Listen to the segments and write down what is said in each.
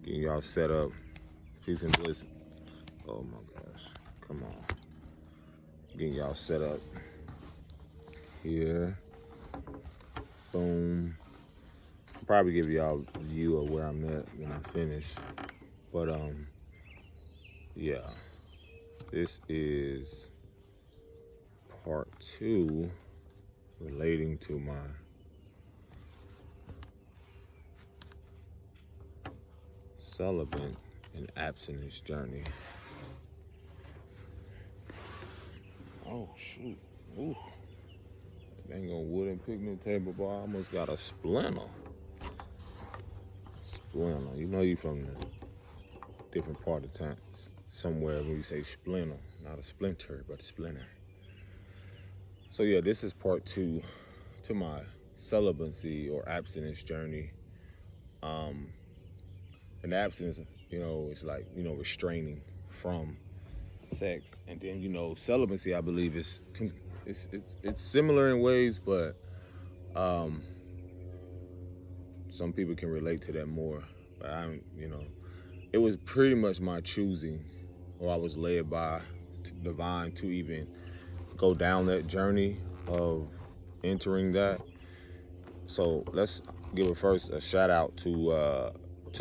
Getting y'all set up. Peace and bliss. Oh my gosh. Come on. Getting y'all set up. Here. Boom. I'll probably give y'all a view of where I'm at when I finish. But yeah. This is part 2 relating to my celibate and abstinence journey. Oh shoot. Ooh. Dang on wooden picnic table, boy. I almost got a splinter. Splinter. You know you from the different part of town. Somewhere when you say splinter. Not a splinter, but splinter. So yeah, this is part 2 to my celibacy or abstinence journey. And abstinence, it's like, restraining from sex. And then, celibacy, I believe, it's similar in ways, but some people can relate to that more. But it was pretty much my choosing, or I was led by divine to even go down that journey of entering that. So let's give it first a shout out to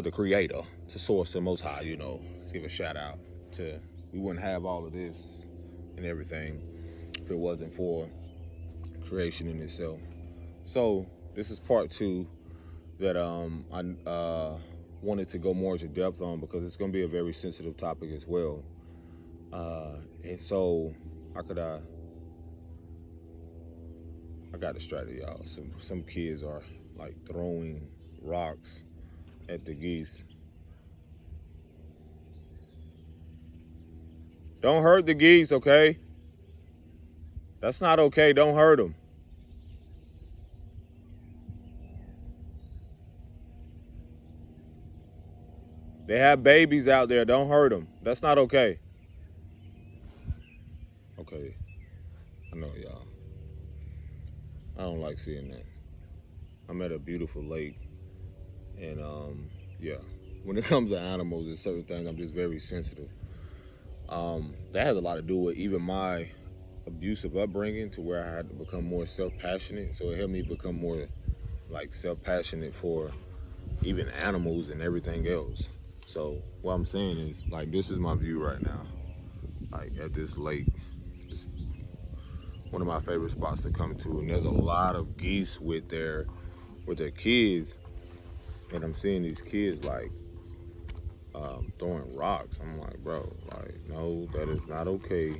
the Creator, to Source, the Most High. Let's give a shout out to. We wouldn't have all of this and everything if it wasn't for creation in itself. So this is part 2 that I wanted to go more into depth on, because it's going to be a very sensitive topic as well. And so I got distracted, y'all. Some kids are like throwing rocks at the geese. Don't hurt the geese, okay? That's not okay. Don't hurt them. They have babies out there. Don't hurt them. That's not okay. Okay. I know, y'all. I don't like seeing that. I'm at a beautiful lake. And, yeah. When it comes to animals and certain things, I'm just very sensitive. That has a lot to do with even my abusive upbringing, to where I had to become more self-passionate. So it helped me become more like self-passionate for even animals and everything else. So what I'm saying is, like, this is my view right now, like at this lake. It's one of my favorite spots to come to, and there's a lot of geese with their kids, and I'm seeing these kids like throwing rocks. I'm like, bro, like, no, that is not okay.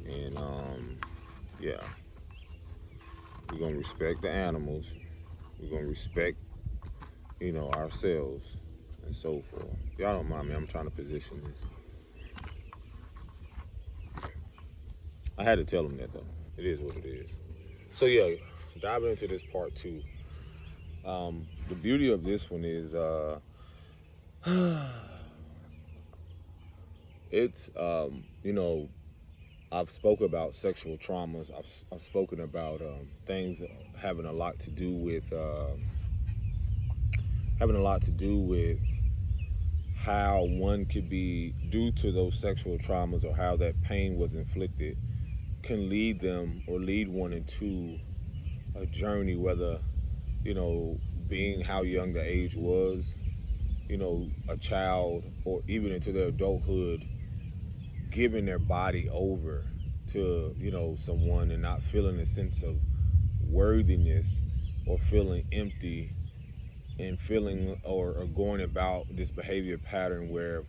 And yeah, we're gonna respect the animals. We're gonna respect, ourselves and so forth. Y'all don't mind me, I'm trying to position this. I had to tell them that, though. It is what it is. So yeah, diving into this part 2. The beauty of this one is it's I've spoken about sexual traumas. I've spoken about things having a lot to do with how one could be, due to those sexual traumas, or how that pain was inflicted, can lead them or lead one into a journey, whether, being how young the age was, a child, or even into their adulthood, giving their body over to, someone, and not feeling a sense of worthiness, or feeling empty, and feeling or going about this behavior pattern where,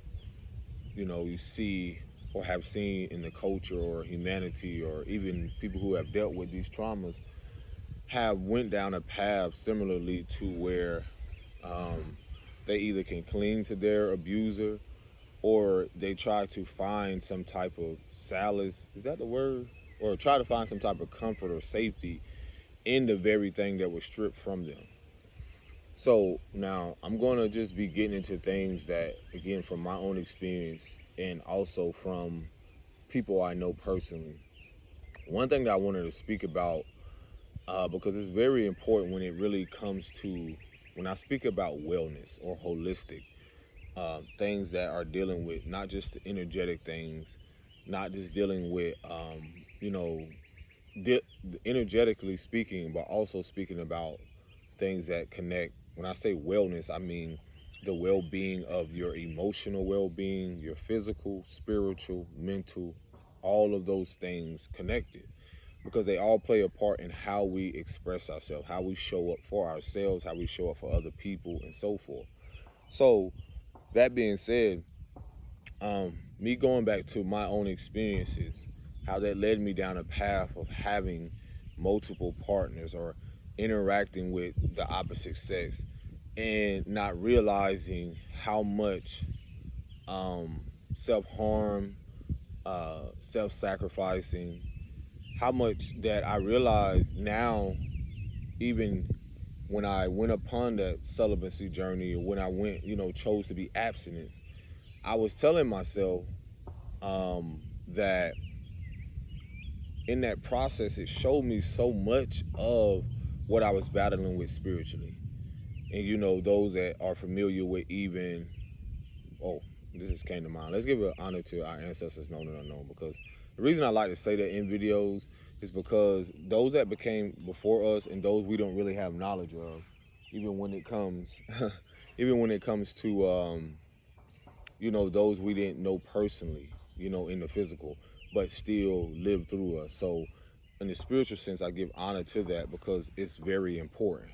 you see or have seen in the culture or humanity, or even people who have dealt with these traumas, have went down a path similarly to where they either can cling to their abuser, or they try to find some type of solace, is that the word? Or try to find some type of comfort or safety in the very thing that was stripped from them. So now I'm going to just be getting into things that, again, from my own experience, and also from people I know personally. One thing that I wanted to speak about, because it's very important when it really comes to, when I speak about wellness or holistic, things that are dealing with not just the energetic things, not just dealing with you know di- energetically speaking, but also speaking about things that connect. When I say wellness, I mean the well-being of your emotional well-being, your physical, spiritual, mental, all of those things connected, because they all play a part in how we express ourselves, how we show up for ourselves, how we show up for other people, and so forth. So that being said, me going back to my own experiences, how that led me down a path of having multiple partners or interacting with the opposite sex, and not realizing how much um, self harm, self sacrificing, how much that I realize now, even when I went upon that celibacy journey, or when I went, chose to be abstinence, I was telling myself that in that process, it showed me so much of what I was battling with spiritually. And those that are familiar with even, oh, this just came to mind. Let's give an honor to our ancestors known and unknown, because the reason I like to say that in videos is because those that became before us and those we don't really have knowledge of, even when it comes, even when it comes to those we didn't know personally, in the physical, but still live through us. So in the spiritual sense, I give honor to that, because it's very important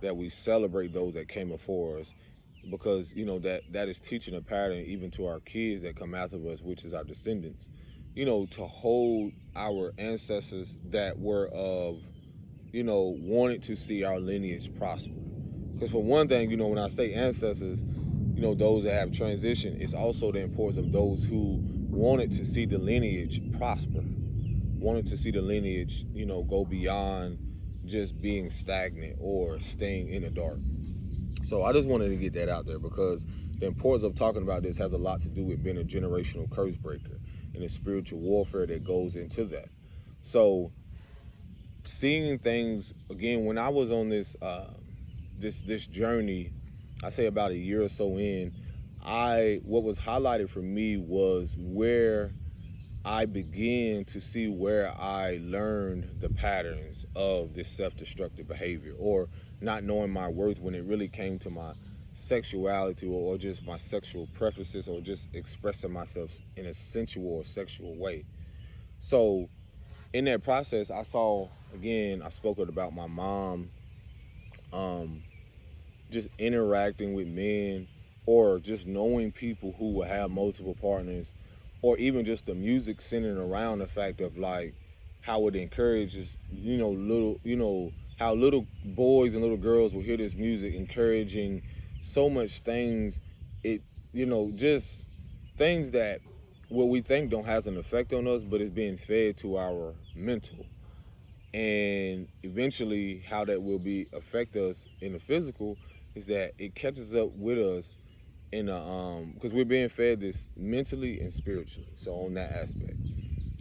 that we celebrate those that came before us, because that is teaching a pattern even to our kids that come after us, which is our descendants, to hold our ancestors that were of, wanted to see our lineage prosper. Because for one thing, when I say ancestors, those that have transitioned, it's also the importance of those who wanted to see the lineage prosper, wanted to see the lineage, go beyond just being stagnant or staying in the dark. So I just wanted to get that out there, because the importance of talking about this has a lot to do with being a generational curse breaker and the spiritual warfare that goes into that. So seeing things again, when I was on this journey, I say about a year or so in, what was highlighted for me was where I began to see where I learned the patterns of this self-destructive behavior, or not knowing my worth when it really came to my sexuality, or just my sexual preferences, or just expressing myself in a sensual or sexual way. So in that process, I saw, again, I spoke about my mom, just interacting with men, or just knowing people who will have multiple partners, or even just the music centered around the fact of like how it encourages, how little boys and little girls will hear this music encouraging so much things. It, just things that what we think don't have an effect on us, but it's being fed to our mental. And eventually how that will be affect us in the physical is that it catches up with us in a because we're being fed this mentally and spiritually, so on that aspect.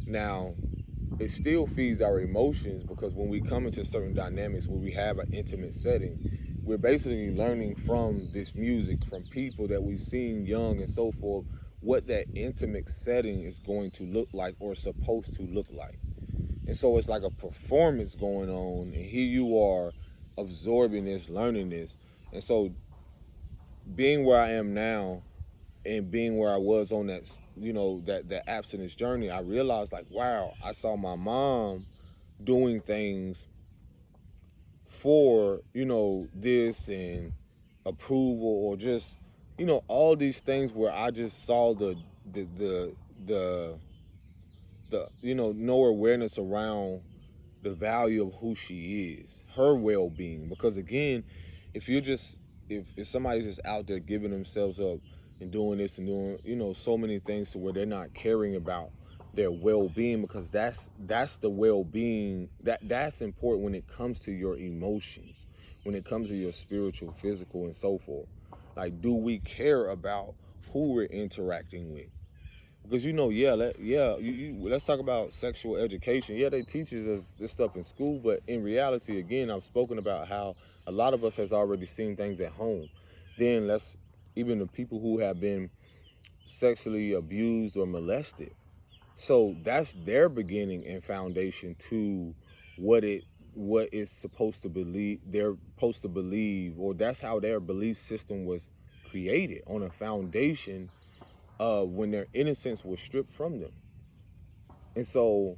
Now it still feeds our emotions, because when we come into certain dynamics where we have an intimate setting, we're basically learning from this music, from people that we've seen young and so forth, what that intimate setting is going to look like, or supposed to look like. And so it's like a performance going on, and here you are absorbing this, learning this. And so being where I am now, and being where I was on that, that abstinence journey, I realized like, wow, I saw my mom doing things for, this and approval, or just, all these things where I just saw the no awareness around the value of who she is, her well-being. Because again, if you're just if somebody's just out there giving themselves up and doing this and doing so many things to where they're not caring about their well-being, because that's the well-being that's important when it comes to your emotions, when it comes to your spiritual, physical, and so forth. Like, do we care about who we're interacting with? Because let's talk about sexual education. Yeah, they teaches us this stuff in school, but in reality, again, I've spoken about how a lot of us has already seen things at home. Then let's even the people who have been sexually abused or molested. So that's their beginning and foundation to what it's supposed to believe. They're supposed to believe, or that's how their belief system was created, on a foundation of when their innocence was stripped from them. And so,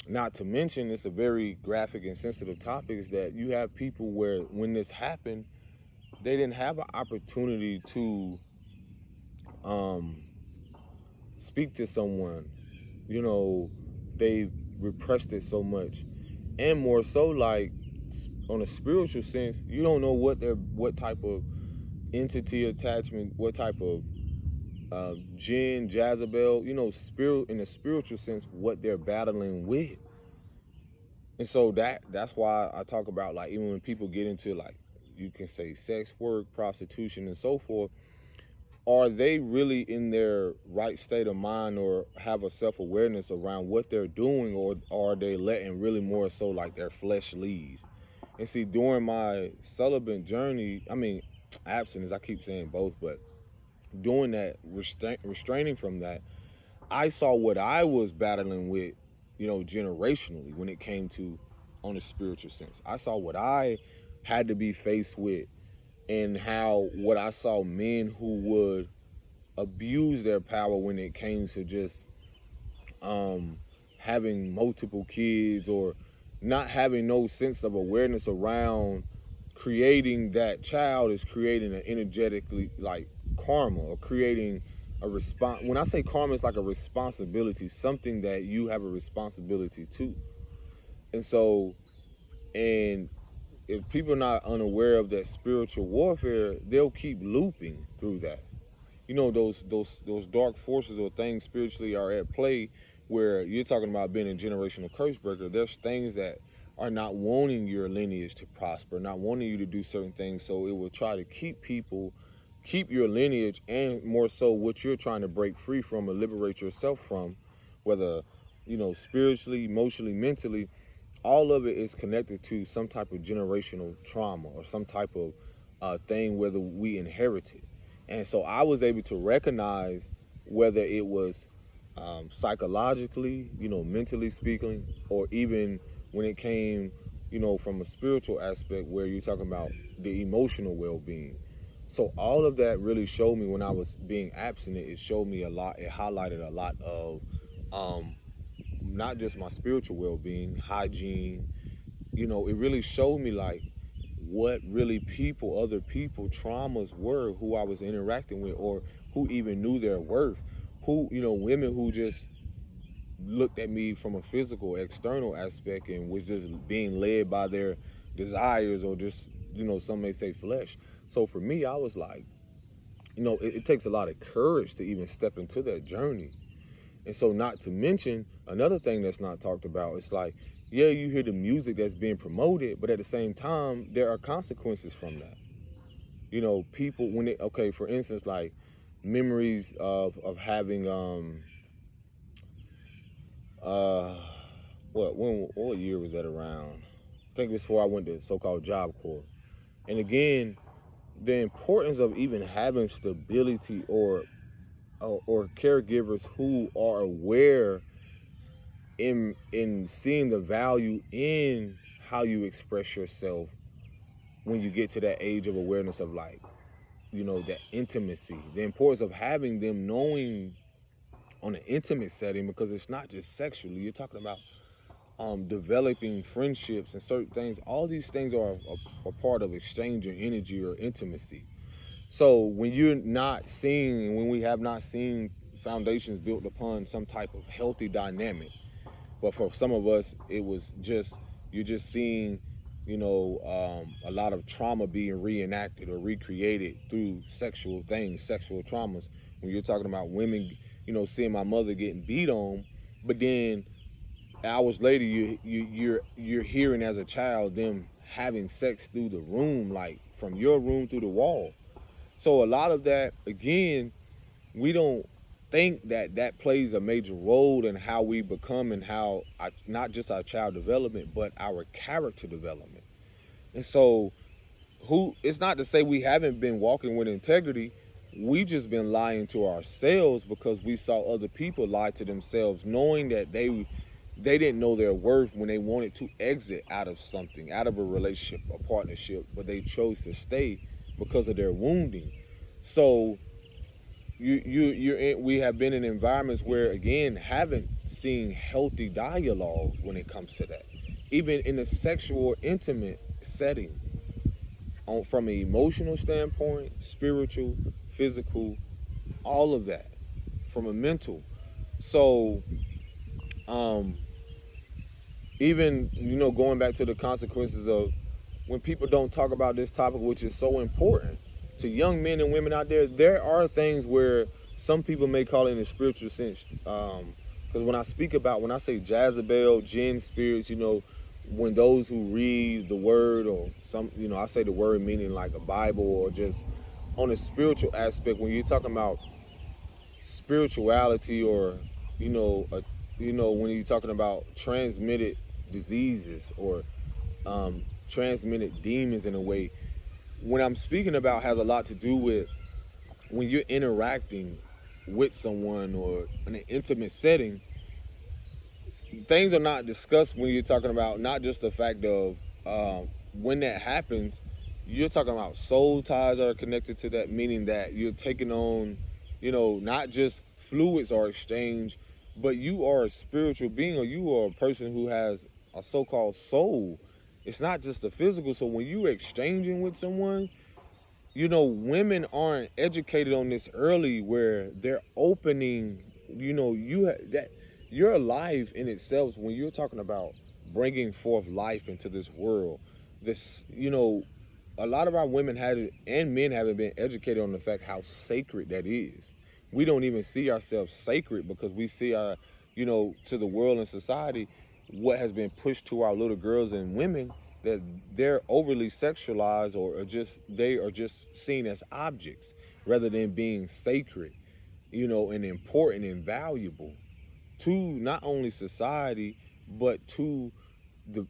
not to mention, it's a very graphic and sensitive topic, is that you have people where when this happened, they didn't have an opportunity to speak to someone. You know, they repressed it so much. And more so, like, on a spiritual sense, you don't know what type of entity attachment, what type of jinn, Jezebel, spirit, in a spiritual sense, what they're battling with. And so that's why I talk about, like, even when people get into, like, you can say sex work, prostitution, and so forth, are they really in their right state of mind, or have a self-awareness around what they're doing, or are they letting really more so like their flesh lead? And see, during my celibate journey, I mean, abstinence, I keep saying both, but doing that, restraining from that, I saw what I was battling with, generationally, when it came to, on a spiritual sense. I saw what I had to be faced with, and how what I saw men who would abuse their power when it came to just having multiple kids, or not having no sense of awareness around creating that child, is creating an energetically, like, karma, or creating a response. When I say karma, it's like a responsibility, something that you have a responsibility to. And so, and if people are not unaware of that spiritual warfare, they'll keep looping through that. Those dark forces or things spiritually are at play, where you're talking about being a generational curse breaker. There's things that are not wanting your lineage to prosper, not wanting you to do certain things. So it will try to keep your lineage, and more so what you're trying to break free from or liberate yourself from, whether, spiritually, emotionally, mentally. All of it is connected to some type of generational trauma, or some type of thing, whether we inherited. And so I was able to recognize whether it was psychologically, mentally speaking, or even when it came, from a spiritual aspect, where you're talking about the emotional well-being. So all of that really showed me, when I was being abstinent, it showed me a lot. It highlighted a lot of not just my spiritual well-being, hygiene. It really showed me, like, what really other people traumas were, who I was interacting with, or who even knew their worth, who, women who just looked at me from a physical, external aspect, and was just being led by their desires, or just, some may say flesh. So for me, I was like, it takes a lot of courage to even step into that journey. And so, not to mention, another thing that's not talked about, it's like, yeah, you hear the music that's being promoted, but at the same time, there are consequences from that. People, okay, for instance, like, memories of having, what year was that around? I think it was before I went to so-called Job Corps. And again, the importance of even having stability, or caregivers who are aware in seeing the value in how you express yourself when you get to that age of awareness of, like, that intimacy, the importance of having them knowing on an intimate setting, because it's not just sexually. You're talking about developing friendships and certain things. All these things are a part of exchanging energy or intimacy. So when we have not seen foundations built upon some type of healthy dynamic, but for some of us, it was just, you're just seeing, a lot of trauma being reenacted or recreated through sexual things, sexual traumas. When you're talking about women, seeing my mother getting beat on, but then hours later, you're hearing as a child them having sex through the room, like from your room through the wall. So a lot of that, again, we don't think that plays a major role in how we become, and how not just our child development, but our character development. And so, it's not to say we haven't been walking with integrity. we just been lying to ourselves because we saw other people lie to themselves, knowing that they didn't know their worth when they wanted to exit out of something, out of a relationship, a partnership, but they chose to stay because of their wounding. So we have been in environments where, again, haven't seen healthy dialogue when it comes to that, even in a sexual intimate setting, from an emotional standpoint, spiritual, physical, all of that, from a mental. So um even, going back to the consequences of when people don't talk about this topic, which is so important to young men and women out there. There are things where some people may call it in a spiritual sense, because when I say Jezebel, jinn spirits, when those who read the word, or some, I say the word meaning like a Bible, or just on a spiritual aspect, when you're talking about spirituality, or when you're talking about transmitted diseases, or transmitted demons, in a way, when I'm speaking about, has a lot to do with when you're interacting with someone or in an intimate setting. Things are not discussed when you're talking about not just the fact of when that happens. You're talking about soul ties that are connected to that, meaning that you're taking on, not just fluids are exchanged, but you are a spiritual being, or you are a person who has a so-called soul. It's not just the physical. So when you're exchanging with someone, women aren't educated on this early, where they're opening, that your life in itself, when you're talking about bringing forth life into this world, this, a lot of our women had, and men haven't been educated on the fact how sacred that is. We don't even see ourselves sacred because we see our, to the world and society, what has been pushed to our little girls and women, that they're overly sexualized, or they are just seen as objects rather than being sacred, and important and valuable to not only society, but to the,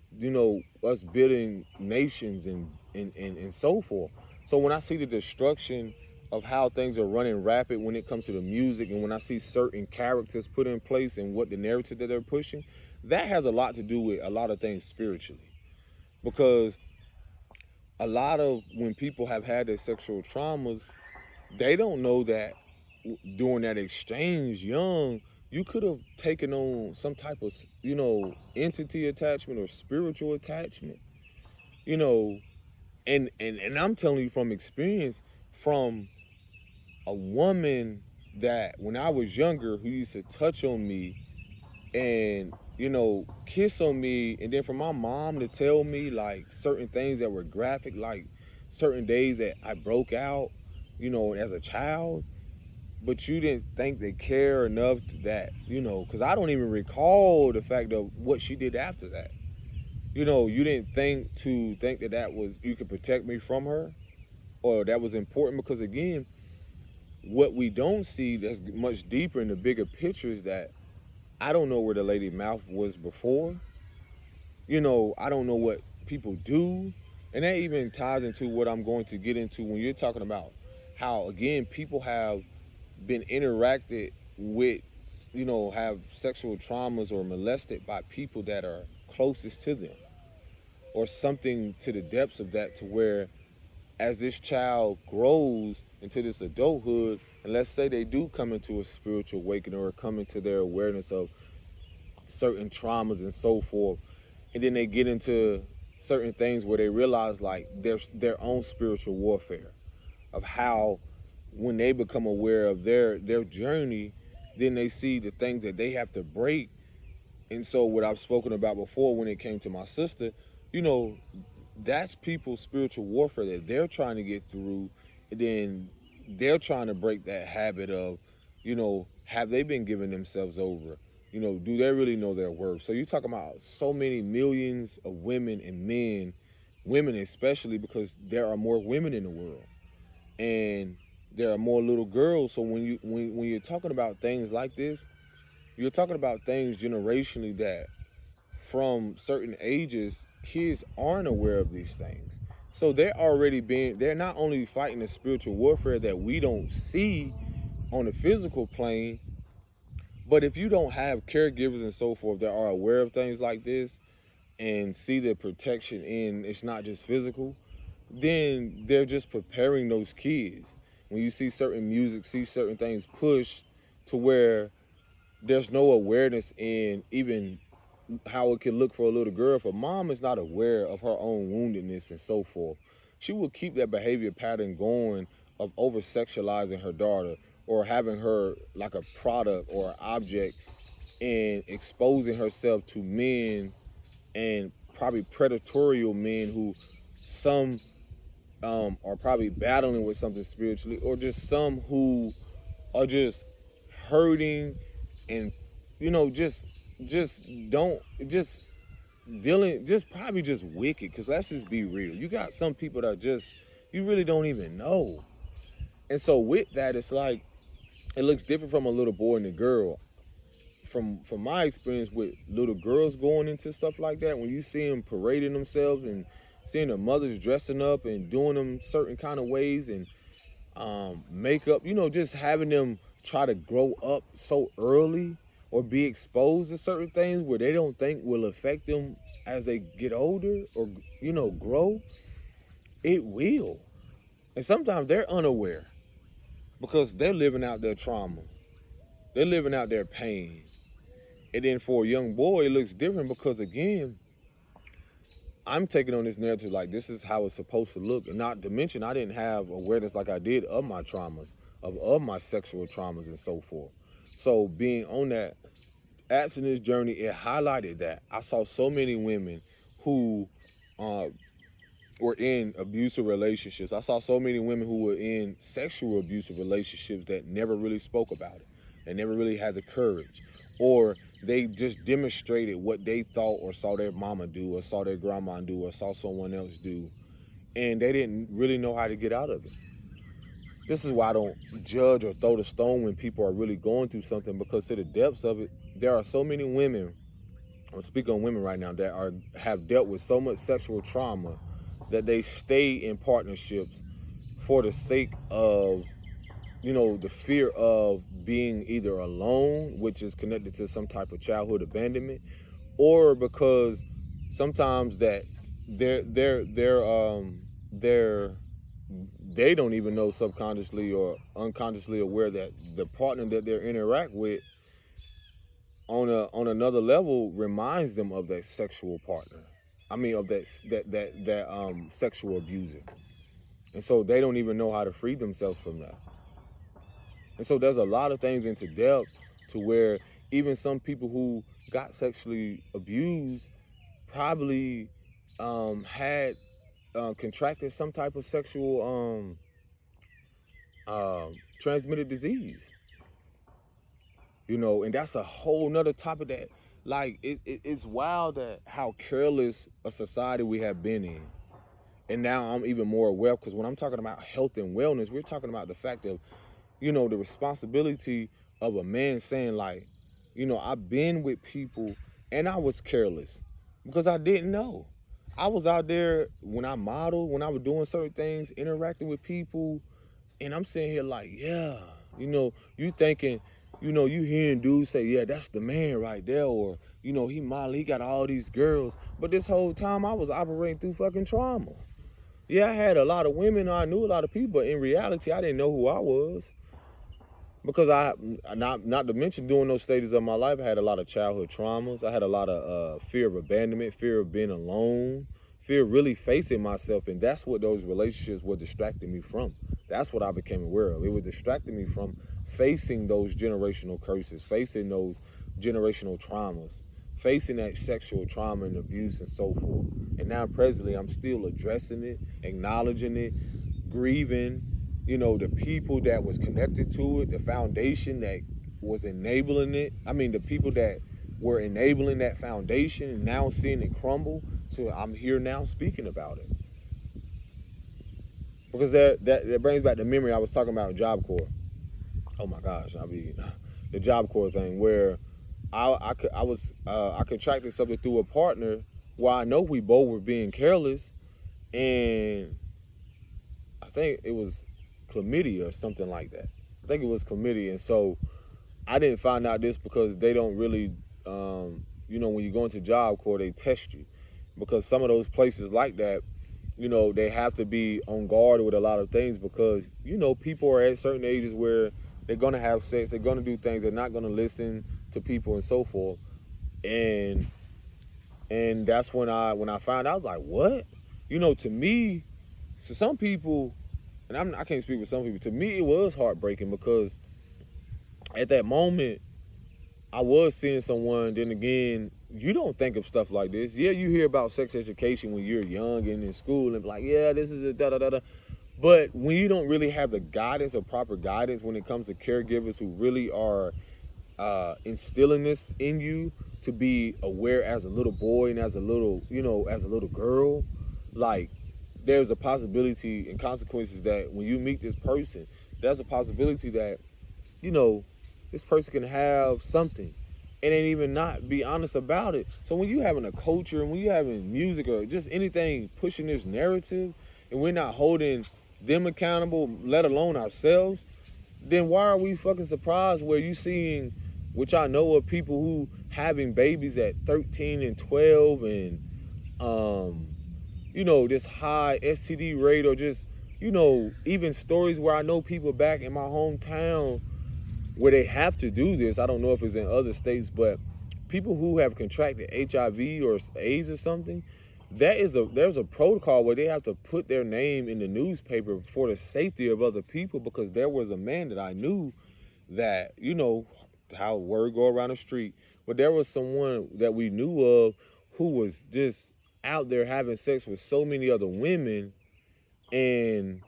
us building nations, and so forth. So when I see the destruction of how things are running rapid when it comes to the music, and when I see certain characters put in place and what the narrative that they're pushing, that has a lot to do with a lot of things spiritually. Because a lot of, when people have had their sexual traumas, they don't know that during that exchange young, you could have taken on some type of, entity attachment or spiritual attachment, you know and I'm telling you from experience, from a woman that when I was younger, who used to touch on me and, kiss on me, and then for my mom to tell me like certain things that were graphic, like certain days that I broke out, as a child. But you didn't think they care enough to that, because I don't even recall the fact of what she did after that. You didn't think that was, you could protect me from her, or that was important. Because again, what we don't see that's much deeper in the bigger picture is that I don't know where the lady mouth was before. I don't know what people do. And that even ties into what I'm going to get into when you're talking about how, again, people have been interacted with, have sexual traumas or molested by people that are closest to them, or something to the depths of that, to where as this child grows into this adulthood, and let's say they do come into a spiritual awakening or come into their awareness of certain traumas and so forth, and then they get into certain things where they realize like their own spiritual warfare, of how when they become aware of their journey, then they see the things that they have to break. And so what I've spoken about before when it came to my sister, you know, that's people's spiritual warfare that they're trying to get through. And then they're trying to break that habit of, have they been giving themselves over? Do they really know their worth? So you're talking about so many millions of women and men, women especially, because there are more women in the world. And there are more little girls. So when you're talking about things like this, you're talking about things generationally that from certain ages, kids aren't aware of these things. So they're not only fighting the spiritual warfare that we don't see on the physical plane, but if you don't have caregivers and so forth that are aware of things like this and see the protection in it's not just physical, then they're just preparing those kids. When you see certain music, see certain things pushed to where there's no awareness in even how it can look for a little girl. If a mom is not aware of her own woundedness and so forth, she will keep that behavior pattern going of over sexualizing her daughter or having her like a product or an object and exposing herself to men and probably predatory men who some are probably battling with something spiritually, or just some who are just hurting and just don't just dealing just probably just wicked. Because let's just be real, you got some people that just you really don't even know. And so with that, it's like it looks different from a little boy and a girl. From my experience with little girls going into stuff like that, when you see them parading themselves and seeing their mothers dressing up and doing them certain kind of ways and makeup, just having them try to grow up so early or be exposed to certain things where they don't think will affect them as they get older or grow, it will. And sometimes they're unaware because they're living out their trauma, they're living out their pain. And then for a young boy, it looks different because, again, I'm taking on this narrative like this is how it's supposed to look. And not to mention, I didn't have awareness like I did of my traumas, of my sexual traumas and so forth. So being on that abstinence journey, it highlighted that. I saw so many women who were in abusive relationships. I saw so many women who were in sexual abusive relationships that never really spoke about it. They never really had the courage. Or they just demonstrated what they thought or saw their mama do or saw their grandma do or saw someone else do. And they didn't really know how to get out of it. This is why I don't judge or throw the stone when people are really going through something, because to the depths of it, there are so many women, I'm speaking on women right now, that have dealt with so much sexual trauma that they stay in partnerships for the sake of the fear of being either alone, which is connected to some type of childhood abandonment, or because sometimes that they don't even know subconsciously or unconsciously aware that the partner that they interact with on another level reminds them of that sexual partner. I mean, of that sexual abuser, and so they don't even know how to free themselves from that. And so there's a lot of things into depth to where even some people who got sexually abused probably had contracted some type of sexual transmitted disease. And that's a whole nother topic that, like, it's wild that how careless a society we have been in. And now I'm even more aware, because when I'm talking about health and wellness, we're talking about the fact of the responsibility of a man saying, like, I've been with people and I was careless because I didn't know. I was out there when I modeled, when I was doing certain things, interacting with people, and I'm sitting here like, yeah, you thinking, you hearing dudes say, yeah, that's the man right there, or, he model, he got all these girls. But this whole time I was operating through fucking trauma. Yeah, I had a lot of women, I knew a lot of people, but in reality, I didn't know who I was. Because not to mention during those stages of my life, I had a lot of childhood traumas. I had a lot of fear of abandonment, fear of being alone, fear of really facing myself. And that's what those relationships were distracting me from. That's what I became aware of. It was distracting me from facing those generational curses, facing those generational traumas, facing that sexual trauma and abuse and so forth. And now presently, I'm still addressing it, acknowledging it, grieving, the people that was connected to it, the foundation that was enabling it. I mean, the people that were enabling that foundation and now seeing it crumble. So I'm here now speaking about it. Because that brings back the memory I was talking about Job Corps. Oh my gosh, the Job Corps thing where I contracted something through a partner where I know we both were being careless. and I think it was chlamydia or something like that. I think it was chlamydia, and so I didn't find out this because they don't really, when you go into Job Corps, they test you, because some of those places like that, they have to be on guard with a lot of things because, people are at certain ages where they're going to have sex, they're going to do things, they're not going to listen to people and so forth. And that's when I found out, I was like, what? To me, to some people, and I can't speak for some people, to me it was heartbreaking because at that moment, I was seeing someone. Then again, you don't think of stuff like this. Yeah, you hear about sex education when you're young and in school and be like, yeah, this is a da da da da. But when you don't really have the guidance or proper guidance when it comes to caregivers who really are instilling this in you to be aware as a little boy and as a little girl, like there's a possibility and consequences that when you meet this person, there's a possibility that, this person can have something and ain't even not be honest about it. So when you having a culture and when you having music or just anything pushing this narrative and we're not holding them accountable, let alone ourselves, then why are we fucking surprised where you seeing, which I know of, people who having babies at 13 and 12 and, this high STD rate, or just, even stories where I know people back in my hometown where they have to do this. I don't know if it's in other states, but people who have contracted HIV or AIDS or something, there's a protocol where they have to put their name in the newspaper for the safety of other people, because there was a man that I knew that, how word go around the street, but there was someone that we knew of who was just out there having sex with so many other women and,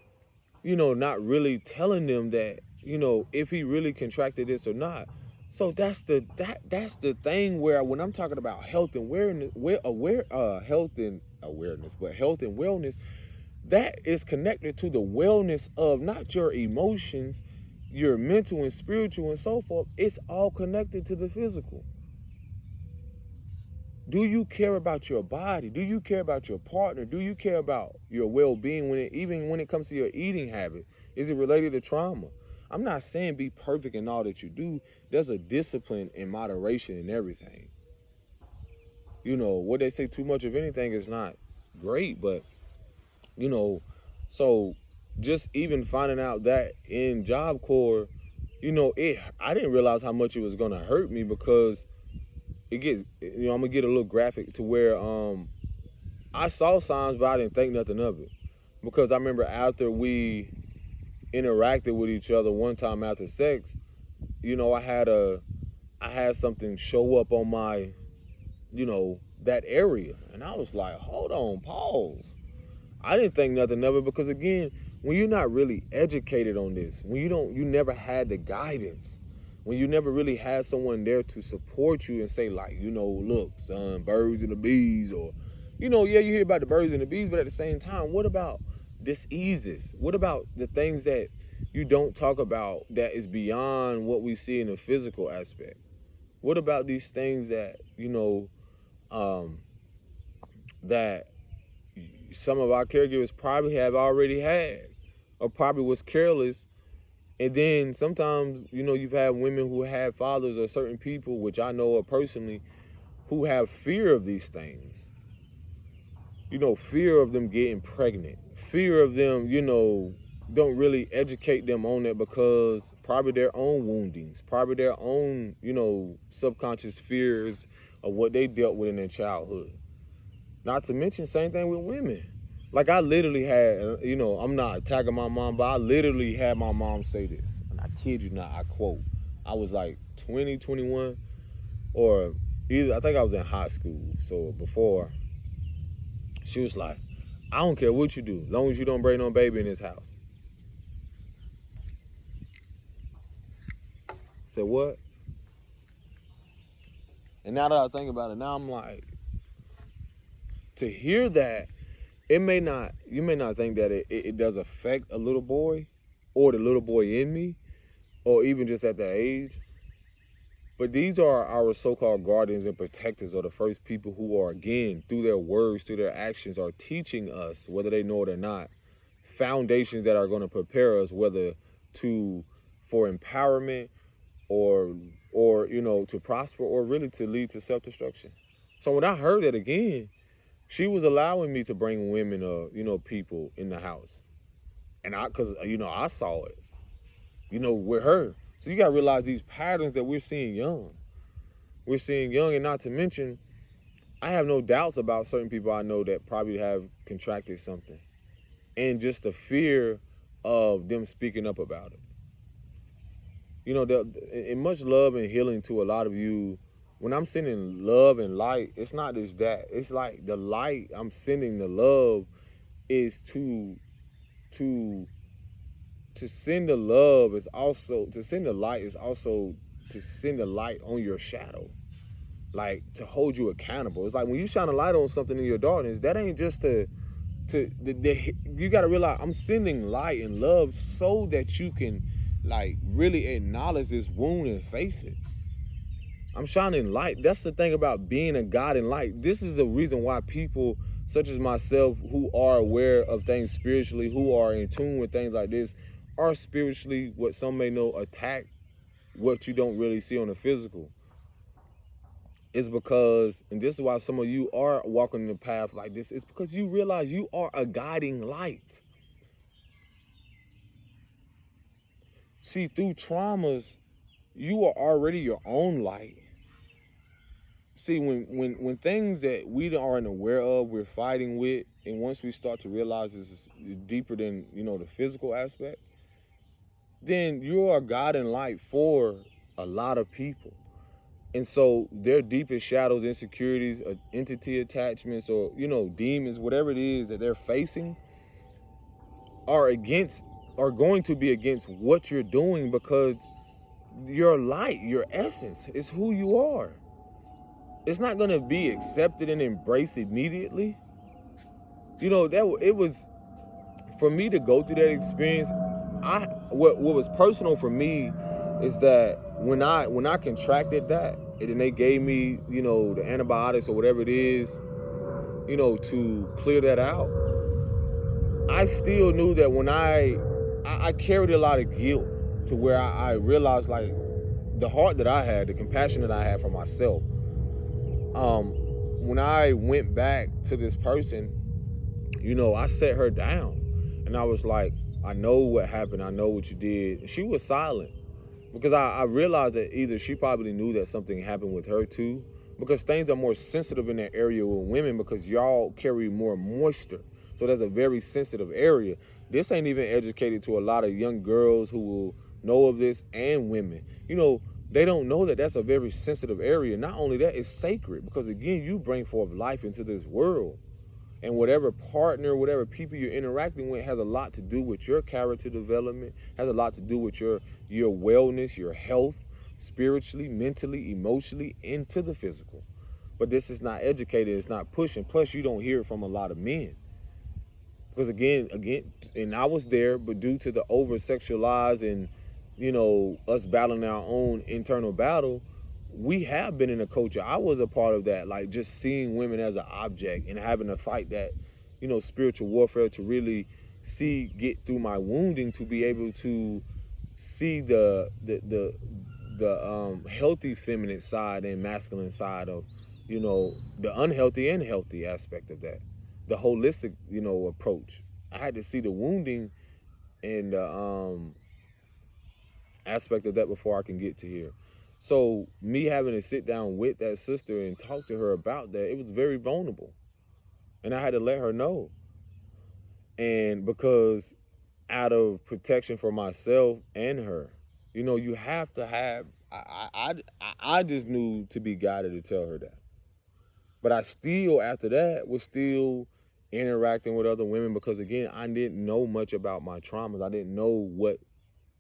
not really telling them that, if he really contracted this or not. So that's the thing where when I'm talking about health and health and wellness, that is connected to the wellness of not your emotions, your mental and spiritual and so forth. It's all connected to the physical. Do you care about your body? Do you care about your partner? Do you care about your well-being even when it comes to your eating habit? Is it related to trauma? I'm not saying be perfect in all that you do. There's a discipline and moderation in everything. What they say, too much of anything is not great, but, so just even finding out that in Job Corps, I didn't realize how much it was going to hurt me, because it gets, I'm going to get a little graphic to where I saw signs, but I didn't think nothing of it. Because I remember after we interacted with each other one time after sex, I had something show up on my, that area. And I was like, hold on, pause. I didn't think nothing of it, because again, when you're not really educated on this, when you never had the guidance, when you never really had someone there to support you and say, like, look, son, birds and the bees, or, yeah, you hear about the birds and the bees, but at the same time, what about diseases? What about the things that you don't talk about that is beyond what we see in the physical aspect? What about these things that, that some of our caregivers probably have already had, or probably was careless? And then sometimes, you've had women who have fathers or certain people, which I know of personally, who have fear of these things. Fear of them getting pregnant. Fear of them, don't really educate them on it, because probably their own woundings, probably their own, subconscious fears of what they dealt with in their childhood. Not to mention, same thing with women. Like I literally had, I'm not attacking my mom, but I literally had my mom say this. And I kid you not, I quote. I was like 20, 21, or either, I think I was in high school. So before, she was like, I don't care what you do, as long as you don't bring no baby in this house. I said, what? And now that I think about it, now I'm like, to hear that, you may not think that it does affect a little boy or the little boy in me, or even just at that age. But these are our so-called guardians and protectors, or the first people who are, again, through their words, through their actions, are teaching us, whether they know it or not, foundations that are going to prepare us, whether for empowerment or to prosper, or really to lead to self-destruction. So when I heard that, again, she was allowing me to bring women people in the house, and because I saw it with her. So you got to realize these patterns that we're seeing young, and not to mention, I have no doubts about certain people I know that probably have contracted something, and just the fear of them speaking up about it. In much love and healing to a lot of you, when I'm sending love and light, it's not just that. It's like the light I'm sending, the love, is to send the love is also to send the light, is also to send the light on your shadow, like to hold you accountable. It's like when you shine a light on something in your darkness, that ain't just you got to realize I'm sending light and love so that you can like really acknowledge this wound and face it. I'm shining light. That's the thing about being a God in light. This is the reason why people such as myself, who are aware of things spiritually, who are in tune with things like this, are spiritually, what some may know, attack what you don't really see on the physical. It's because, and this is why some of you are walking the path like this, it's because you realize you are a guiding light. See, through traumas, you are already your own light. See, when things that we aren't aware of, we're fighting with, and once we start to realize this is deeper than, the physical aspect, then you are God and light for a lot of people. And so their deepest shadows, insecurities, entity attachments, or, demons, whatever it is that they're facing, are going to be against what you're doing, because your light, your essence, is who you are. It's not going to be accepted and embraced immediately. It was, for me to go through that experience, what was personal for me is that when I contracted that, and then they gave me, the antibiotics or whatever it is, to clear that out, I still knew that when I carried a lot of guilt, to where I realized, like, the heart that I had, the compassion that I had for myself. When I went back to this person, I set her down, and I was like, I know what happened. I know what you did. And she was silent, because I realized that either she probably knew that something happened with her too, because things are more sensitive in that area with women, because y'all carry more moisture. So that's a very sensitive area. This ain't even educated to a lot of young girls who will know of this, and women. They don't know that that's a very sensitive area. Not only that, it's sacred, because again, you bring forth life into this world. And whatever partner, whatever people you're interacting with has a lot to do with your character development, has a lot to do with your wellness, your health, spiritually, mentally, emotionally, into the physical. But this is not educated, it's not pushing. Plus, you don't hear it from a lot of men. Because again, and I was there, but due to the over-sexualized and, us battling our own internal battle, we have been in a culture. I was a part of that, like just seeing women as an object and having to fight that, spiritual warfare to really get through my wounding, to be able to see the healthy feminine side and masculine side of, the unhealthy and healthy aspect of that, the holistic, approach. I had to see the wounding and the aspect of that before I can get to here. So me having to sit down with that sister and talk to her about that, it was very vulnerable. And I had to let her know. And because out of protection for myself and her, you have to have, I just knew to be guided to tell her that. But I still, after that, was still interacting with other women, because again, I didn't know much about my traumas. I didn't know what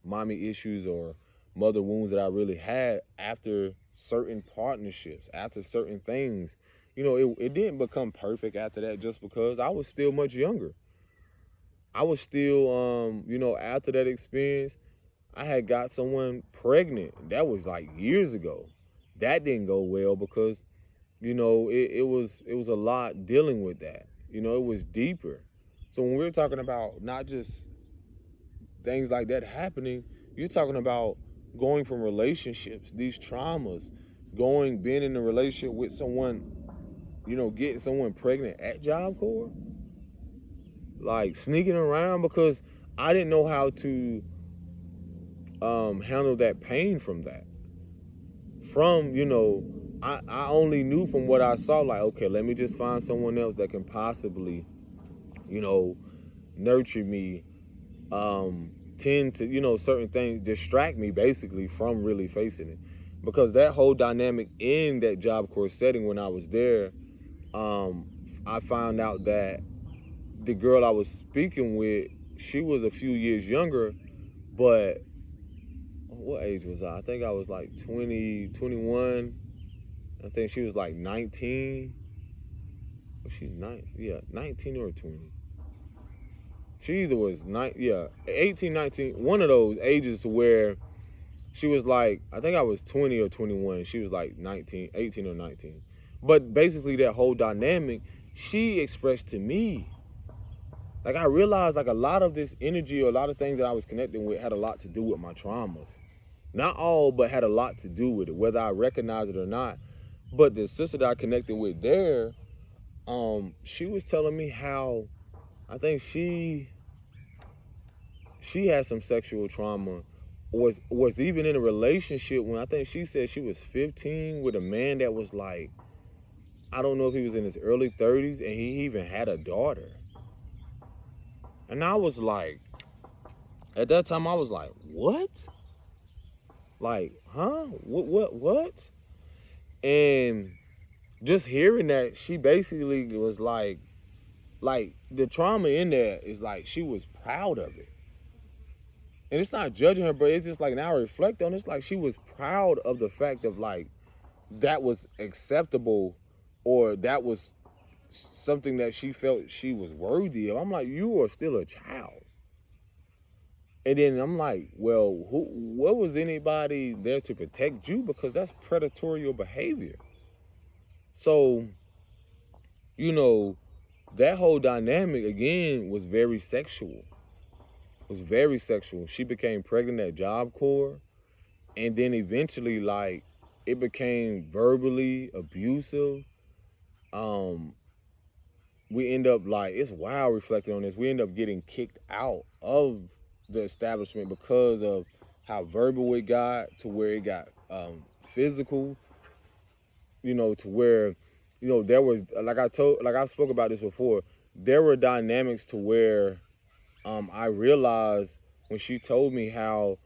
mommy issues or mother wounds that I really had after certain partnerships, after certain things. It didn't become perfect after that, just because I was still much younger. I was still, after that experience, I had got someone pregnant. That was like years ago. that didn't go well because, it was a lot dealing with that. It was deeper. So when we're talking about not just things like that happening, you're talking about going from relationships, these traumas, being in a relationship with someone, getting someone pregnant at Job Corps, like sneaking around because I didn't know how to handle that pain from that. I only knew from what I saw, like, okay, let me just find someone else that can possibly, nurture me, tend to, certain things, distract me basically from really facing it. Because that whole dynamic in that Job Corps setting when I was there, I found out that the girl I was speaking with, she was a few years younger, but what age was I? I think I was like 20, 21. I think she was like 19. Was she 19 or 20? She either was 18, 19, one of those ages where she was like, I think I was 20 or 21. She was like 19, 18 or 19. But basically that whole dynamic, she expressed to me. Like I realized like a lot of this energy or a lot of things that I was connecting with had a lot to do with my traumas. Not all, but had a lot to do with it, whether I recognize it or not. But the sister that I connected with there, she was telling me how I think she had some sexual trauma, was even in a relationship when I think she said she was 15 with a man that was like, I don't know if he was in his early 30s, and he even had a daughter. And I was like, at that time I was like, what? Like, huh? What? And just hearing that, she basically was like the trauma in there is like she was proud of it. And it's not judging her, but it's just like now I reflect on it, it's like she was proud of the fact of like that was acceptable or that was something that she felt she was worthy of. I'm like, you are still a child. And then I'm like, well, what was anybody there to protect you? Because that's predatory behavior. So, that whole dynamic again was very sexual. She became pregnant at Job Corps, and then eventually, like, it became verbally abusive. We end up like, it's wild reflecting on this. We end up getting kicked out of the establishment because of how verbal it got, to where it got physical. To where, there was like I've spoke about this before. There were dynamics to where I realized when she told me how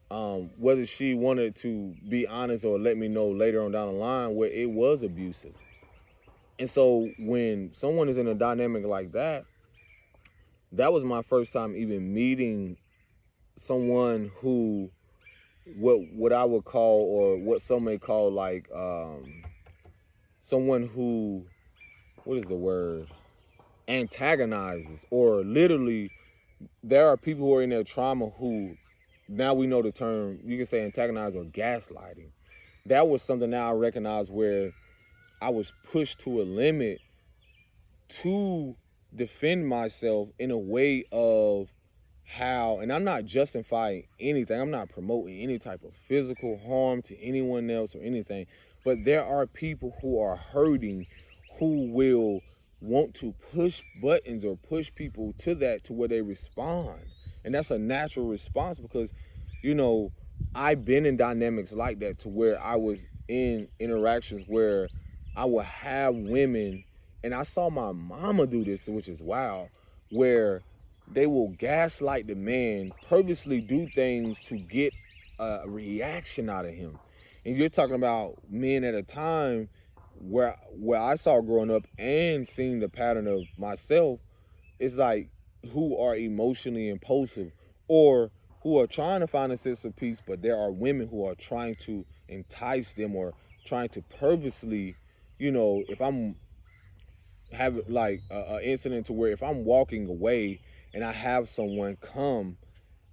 whether she wanted to be honest or let me know later on down the line where it was abusive. And so when someone is in a dynamic like that, that was my first time even meeting someone who, what I would call, or what some may call, like someone who, what is the word, antagonizes, or literally there are people who are in their trauma who, now we know the term, you can say antagonize or gaslighting. That was something now I recognize where I was pushed to a limit to defend myself in a way of how, and I'm not justifying anything, I'm not promoting any type of physical harm to anyone else or anything, but there are people who are hurting who will want to push buttons or push people to that, to where they respond. And that's a natural response because, I've been in dynamics like that, to where I was in interactions where I would have women, and I saw my mama do this, which is wild, where they will gaslight the man, purposely do things to get a reaction out of him. And you're talking about men at a time where I saw growing up and seeing the pattern of myself, it's like who are emotionally impulsive or who are trying to find a sense of peace, but there are women who are trying to entice them or trying to purposely, if I'm having like an incident to where if I'm walking away and I have someone come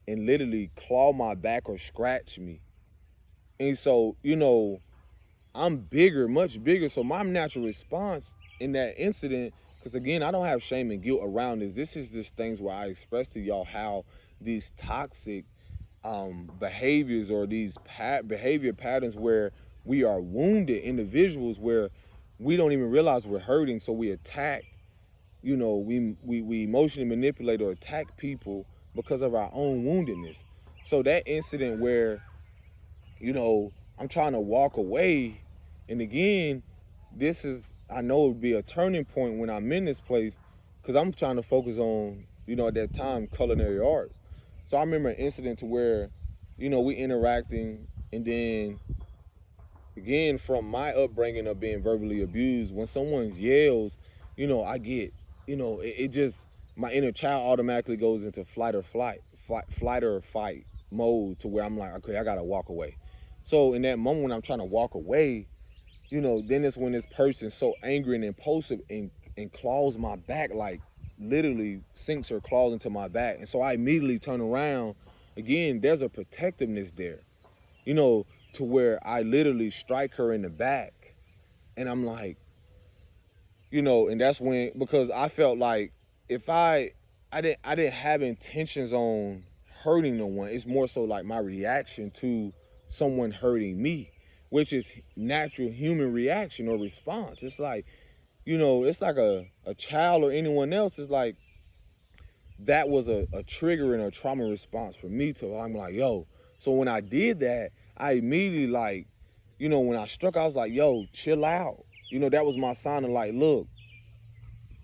and literally claw my back or scratch me. And so, I'm bigger, much bigger. So my natural response in that incident, because again, I don't have shame and guilt around this. This is just things where I express to y'all how these toxic behaviors or these behavior patterns where we are wounded individuals where we don't even realize we're hurting, so we attack. We emotionally manipulate or attack people because of our own woundedness. So that incident where I'm trying to walk away. And again, I know it would be a turning point when I'm in this place because I'm trying to focus on, at that time, culinary arts. So I remember an incident to where, we interacting, and then again, from my upbringing of being verbally abused, when someone yells, I get, it just, my inner child automatically goes into flight or fight mode to where I'm like, okay, I gotta walk away. So in that moment when I'm trying to walk away, then it's when this person's so angry and impulsive and claws my back, like literally sinks her claws into my back. And so I immediately turn around. Again, there's a protectiveness there, to where I literally strike her in the back. And I'm like, and that's when, because I felt like if I didn't have intentions on hurting no one. It's more so like my reaction to someone hurting me, which is natural human reaction or response. It's like, it's like a child or anyone else. It's like that was a trigger and a trauma response for me to, I'm like, yo. So when I did that, I immediately like, when I struck, I was like, yo, chill out. That was my sign of like, look,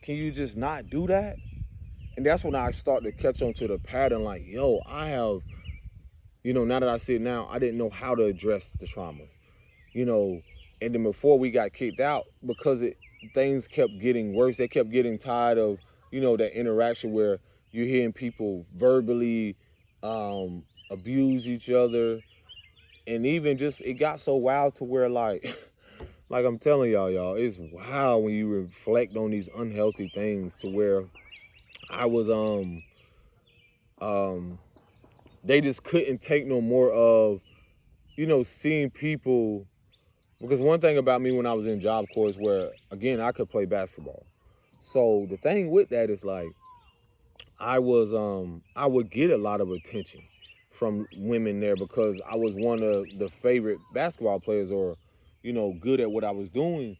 can you just not do that? And that's when I start to catch on to the pattern, like, yo, I have, now that I see it now, I didn't know how to address the traumas, and then before we got kicked out, because things kept getting worse, they kept getting tired of, that interaction where you're hearing people verbally abuse each other. And even just, it got so wild to where like, like I'm telling y'all, it's wild when you reflect on these unhealthy things to where I was, they just couldn't take no more of, seeing people, because one thing about me when I was in Job Corps where, again, I could play basketball. So the thing with that is like, I would get a lot of attention from women there because I was one of the favorite basketball players or, good at what I was doing.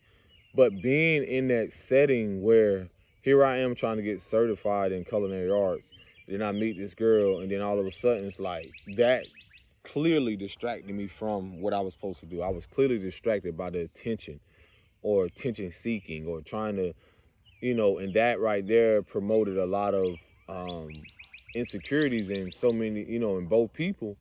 But being in that setting where here I am trying to get certified in culinary arts, then I meet this girl, and then all of a sudden it's like that clearly distracted me from what I was supposed to do. I was clearly distracted by the attention or attention seeking or trying to, and that right there promoted a lot of insecurities in so many, in both people,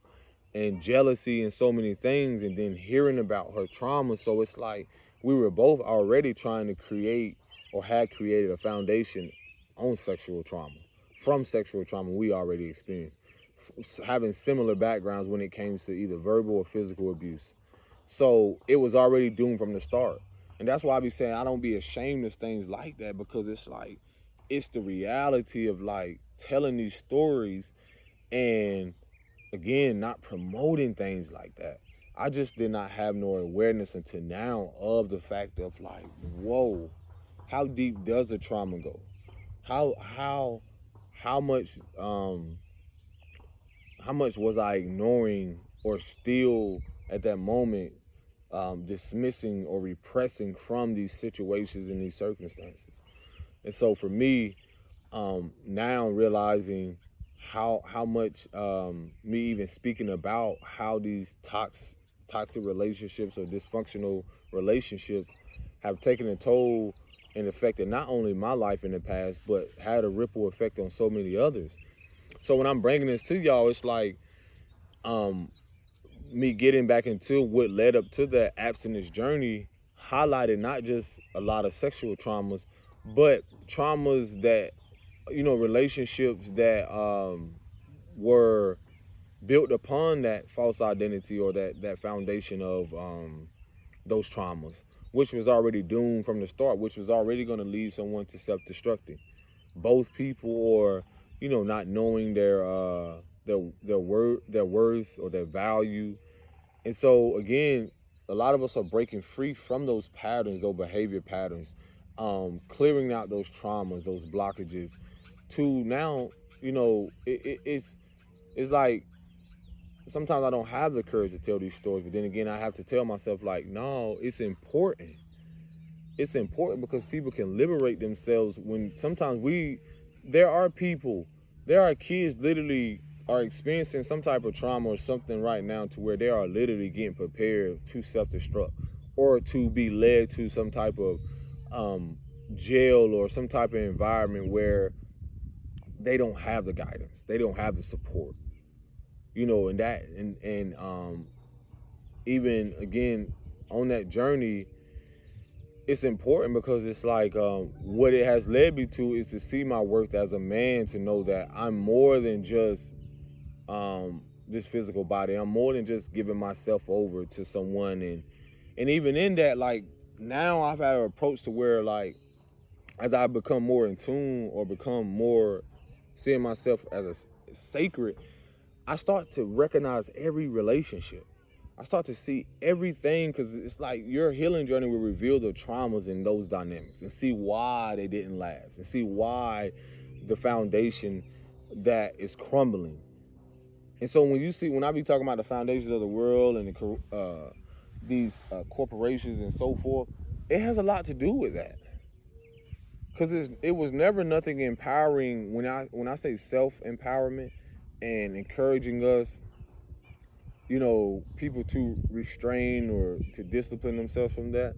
and jealousy and so many things, and then hearing about her trauma. So it's like we were both already trying to create or had created a foundation on sexual trauma, from sexual trauma we already experienced, having similar backgrounds when it came to either verbal or physical abuse. So it was already doomed from the start. And that's why I be saying I don't be ashamed of things like that, because it's like, it's the reality of like telling these stories and, again, not promoting things like that. I just did not have no awareness until now of the fact of like, whoa, how deep does the trauma go? How much was I ignoring or still at that moment dismissing or repressing from these situations and these circumstances? And so for me, now realizing how much me even speaking about how these toxic relationships or dysfunctional relationships have taken a toll and affected not only my life in the past, but had a ripple effect on so many others. So when I'm bringing this to y'all, it's like me getting back into what led up to that abstinence journey highlighted not just a lot of sexual traumas, but traumas that, relationships that were built upon that false identity or that foundation of those traumas, which was already doomed from the start, which was already going to lead someone to self-destructing. Both people, or not knowing their worth or their value. And so again, a lot of us are breaking free from those patterns, those behavior patterns, clearing out those traumas, those blockages, to now, it's like sometimes I don't have the courage to tell these stories, but then again, I have to tell myself, like, no, it's important. It's important because people can liberate themselves when sometimes there are kids literally are experiencing some type of trauma or something right now to where they are literally getting prepared to self-destruct or to be led to some type of jail or some type of environment where they don't have the guidance, they don't have the support, and that and even again on that journey, it's important because it's like what it has led me to is to see my worth as a man, to know that I'm more than just this physical body. I'm more than just giving myself over to someone, and even in that, like, now I've had an approach to where, like, as I become more in tune or become more seeing myself as a sacred, I start to recognize every relationship. I start to see everything, because it's like your healing journey will reveal the traumas in those dynamics and see why they didn't last and see why the foundation that is crumbling. And so when I be talking about the foundations of the world and these corporations and so forth, it has a lot to do with that. Because it was never nothing empowering. When I say self-empowerment and encouraging us, people to restrain or to discipline themselves from that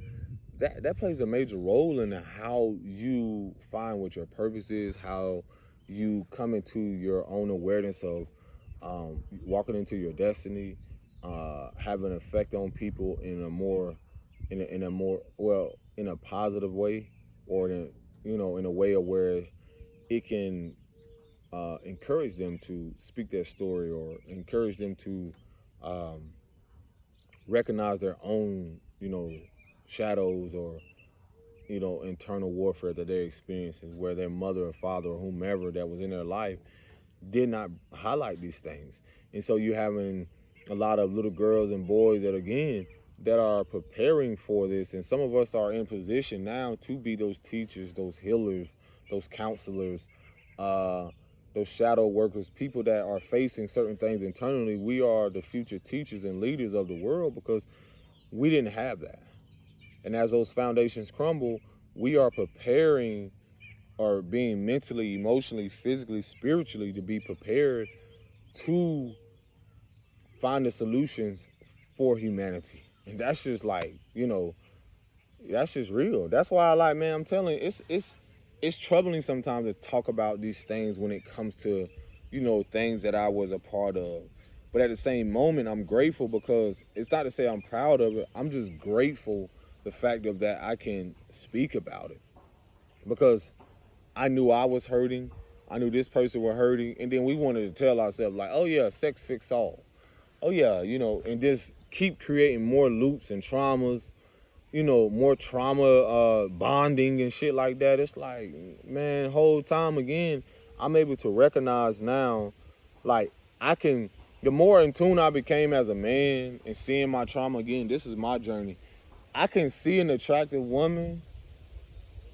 plays a major role in how you find what your purpose is, how you come into your own awareness of walking into your destiny, have an effect on people in a positive way, or in a way of where it can encourage them to speak their story, or encourage them to recognize their own, shadows, or, internal warfare that they're experiencing, where their mother or father or whomever that was in their life did not highlight these things. And so you're having a lot of little girls and boys that are preparing for this. And some of us are in position now to be those teachers, those healers, those counselors, those shadow workers, people that are facing certain things internally. We are the future teachers and leaders of the world because we didn't have that. And as those foundations crumble, we are preparing, or being mentally, emotionally, physically, spiritually, to be prepared to find the solutions for humanity. And that's just like, that's just real. That's why I'm telling you, it's troubling sometimes to talk about these things when it comes to, things that I was a part of. But at the same moment, I'm grateful, because it's not to say I'm proud of it. I'm just grateful the fact of that I can speak about it, because I knew I was hurting. I knew this person was hurting. And then we wanted to tell ourselves, like, oh yeah, sex fix all. Oh yeah, and just keep creating more loops and traumas, more trauma bonding and shit like that. It's like, man, whole time again, I'm able to recognize now, like, the more in tune I became as a man and seeing my trauma again, this is my journey. I can see an attractive woman,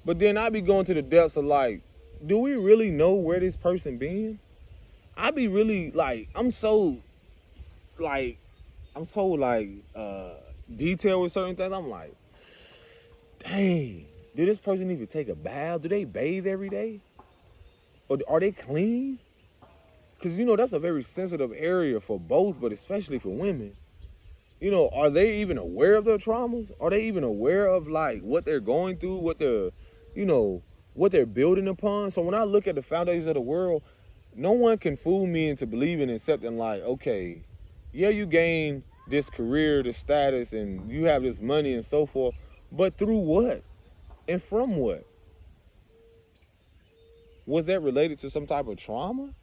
but then I be going to the depths of, like, do we really know where this person been? I be really like, I'm so detailed with certain things. I'm like, dang, did this person even take a bath? Do they bathe every day? Or are they clean? Because, that's a very sensitive area for both, but especially for women. Are they even aware of their traumas? Are they even aware of, like, what they're going through, what they're building upon? So when I look at the foundations of the world, no one can fool me into believing and accepting, like, okay, yeah, you gain this career, this status, and you have this money and so forth, but through what? And from what? Was that related to some type of trauma?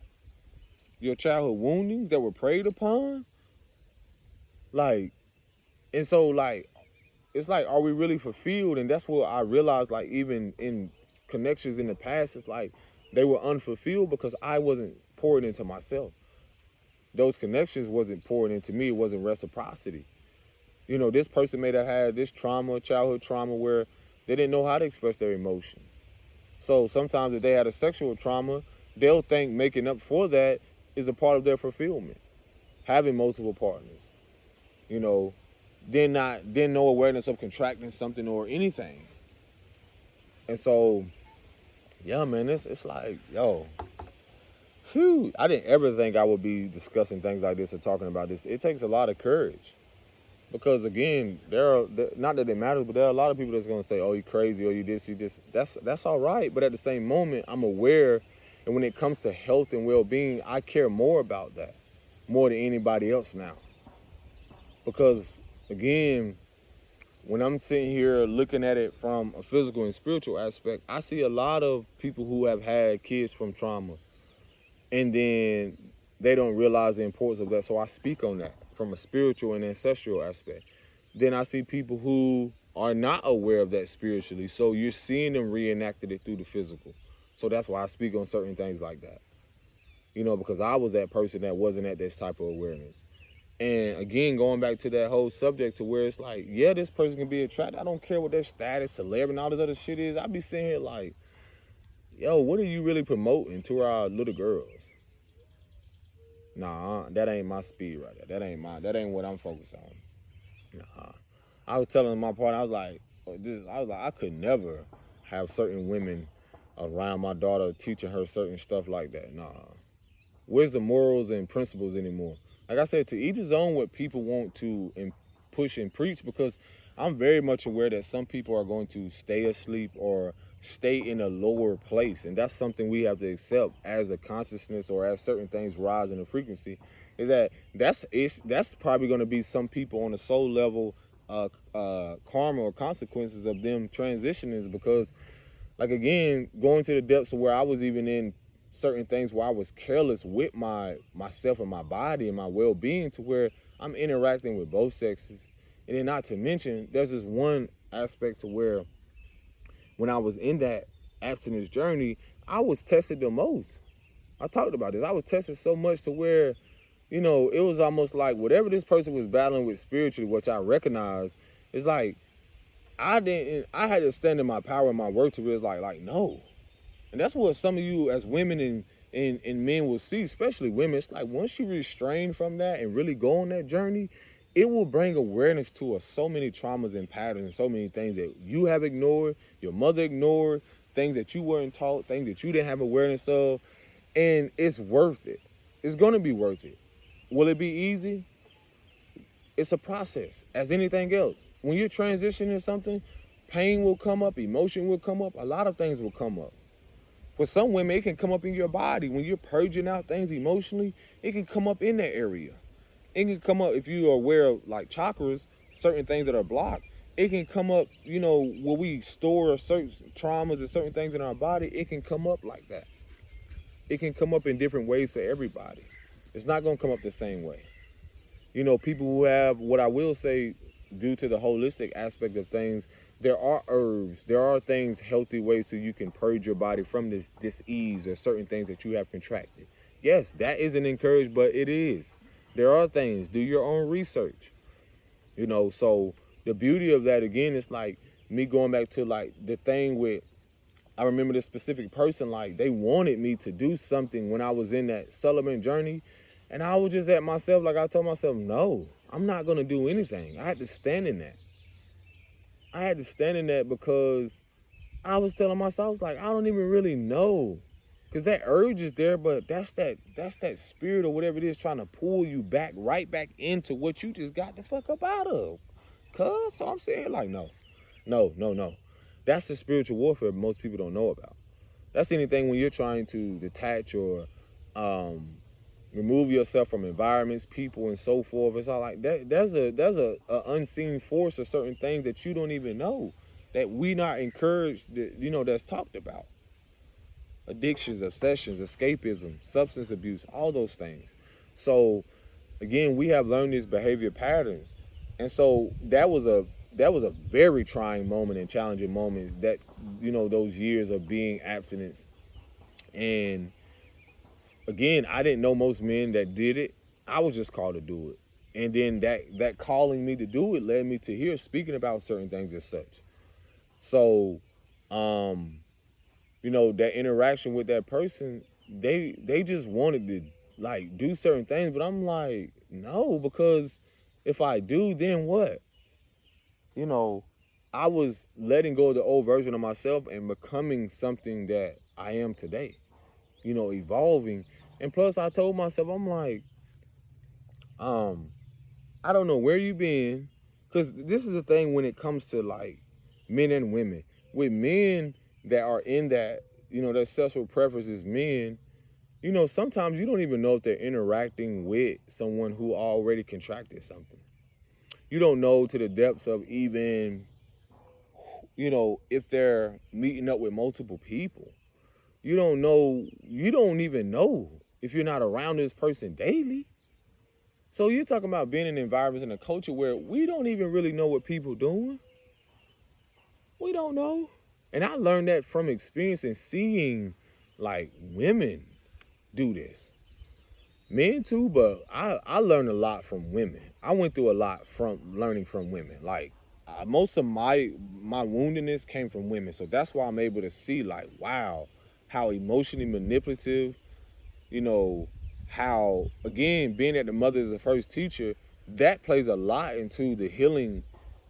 Your childhood woundings that were preyed upon? Like, and so, like, it's like, are we really fulfilled? And that's what I realized, like, even in connections in the past, it's like they were unfulfilled because I wasn't pouring into myself. Those connections wasn't pouring into me. It wasn't reciprocity. This person may have had this trauma, childhood trauma, where they didn't know how to express their emotions. So sometimes if they had a sexual trauma, they'll think making up for that is a part of their fulfillment. Having multiple partners, then no awareness of contracting something or anything. And so, yeah, man, it's like, yo, phew, I didn't ever think I would be discussing things like this or talking about this. It takes a lot of courage. Because again, not that it matters, but there are a lot of people that's gonna say, "Oh, you crazy, or you this, you this." That's all right, but at the same moment, I'm aware, and when it comes to health and well-being, I care more about that, more than anybody else now. Because again, when I'm sitting here looking at it from a physical and spiritual aspect, I see a lot of people who have had kids from trauma, and then they don't realize the importance of that. So I speak on that from a spiritual and ancestral aspect. Then I see people who are not aware of that spiritually. So you're seeing them reenacted it through the physical. So that's why I speak on certain things like that. Because I was that person that wasn't at this type of awareness. And again, going back to that whole subject to where it's like, yeah, this person can be attracted. I don't care what their status, celebrity, and all this other shit is. I be sitting here like, yo, what are you really promoting to our little girls? Nah, that ain't my speed right there. That ain't what I'm focused on. Nah. I was telling my partner, I was like, I could never have certain women around my daughter teaching her certain stuff like that. Nah. Where's the morals and principles anymore? Like I said, to each his own what people want to push and preach, because I'm very much aware that some people are going to stay asleep or stay in a lower place. And that's something we have to accept as a consciousness, or as certain things rise in the frequency, is that's probably going to be some people on a soul level karma or consequences of them transitioning, because like, again, going to the depths of where I was even in certain things where I was careless with myself and my body and my well-being, to where I'm interacting with both sexes. And then not to mention, there's this one aspect to where when I was in that abstinence journey, I was tested the most. I talked about this. I was tested so much to where, it was almost like whatever this person was battling with spiritually, which I recognized, it's like I had to stand in my power and my work to realize like no. And that's what some of you as women and men will see, especially women. It's like once you restrain from that and really go on that journey, it will bring awareness to so many traumas and patterns, so many things that you have ignored, your mother ignored, things that you weren't taught, things that you didn't have awareness of. And it's worth it. It's going to be worth it. Will it be easy? It's a process, as anything else. When you're transitioning something, pain will come up, emotion will come up, a lot of things will come up. For some women, it can come up in your body. When you're purging out things emotionally, it can come up in that area. It can come up, if you are aware of like chakras, certain things that are blocked, it can come up, where we store certain traumas and certain things in our body, it can come up like that. It can come up in different ways for everybody. It's not going to come up the same way. People who have, what I will say, due to the holistic aspect of things, there are herbs, there are things, healthy ways so you can purge your body from this dis-ease or certain things that you have contracted. Yes, that isn't encouraged, but it is. There are things. Do your own research. So the beauty of that, again, is like me going back to like the thing with, I remember this specific person, like they wanted me to do something when I was in that celibate journey. And I was just at myself, like I told myself, no, I'm not going to do anything. I had to stand in that. Because I was telling myself, I was like, I don't even really know. Because that urge is there, but that's that spirit or whatever it is trying to pull you back, right back into what you just got the fuck up out of. So I'm saying like, no. That's the spiritual warfare most people don't know about. That's anything when you're trying to detach or remove yourself from environments, people, and so forth. It's all like that. There's a unseen force or certain things that you don't even know that we not encouraged. That's talked about. Addictions, obsessions, escapism, substance abuse, all those things. So again, we have learned these behavior patterns, and so that was a very trying moment and challenging moment. That those years of being abstinence, and again, I didn't know most men that did it. I was just called to do it. And then that calling me to do it led me to here speaking about certain things as such. So, that interaction with that person, they just wanted to like do certain things, but I'm like, no, because if I do, then what? You know, I was letting go of the old version of myself and becoming something that I am today. Evolving. And plus I told myself, I'm like, um, I don't know where you been, because this is the thing when it comes to like men and women. With men that are in that, their sexual preferences, men, sometimes you don't even know if they're interacting with someone who already contracted something. You don't know to the depths of even, if they're meeting up with multiple people. You don't even know if you're not around this person daily. So you're talking about being in environments and a culture where we don't even really know what people doing. We don't know. And I learned that from experience and seeing like women do this. Men too, but I learned a lot from women. I went through a lot from learning from women. Like most of my woundedness came from women. So that's why I'm able to see like, wow, how emotionally manipulative, how, again, being that the mother is the first teacher, that plays a lot into the healing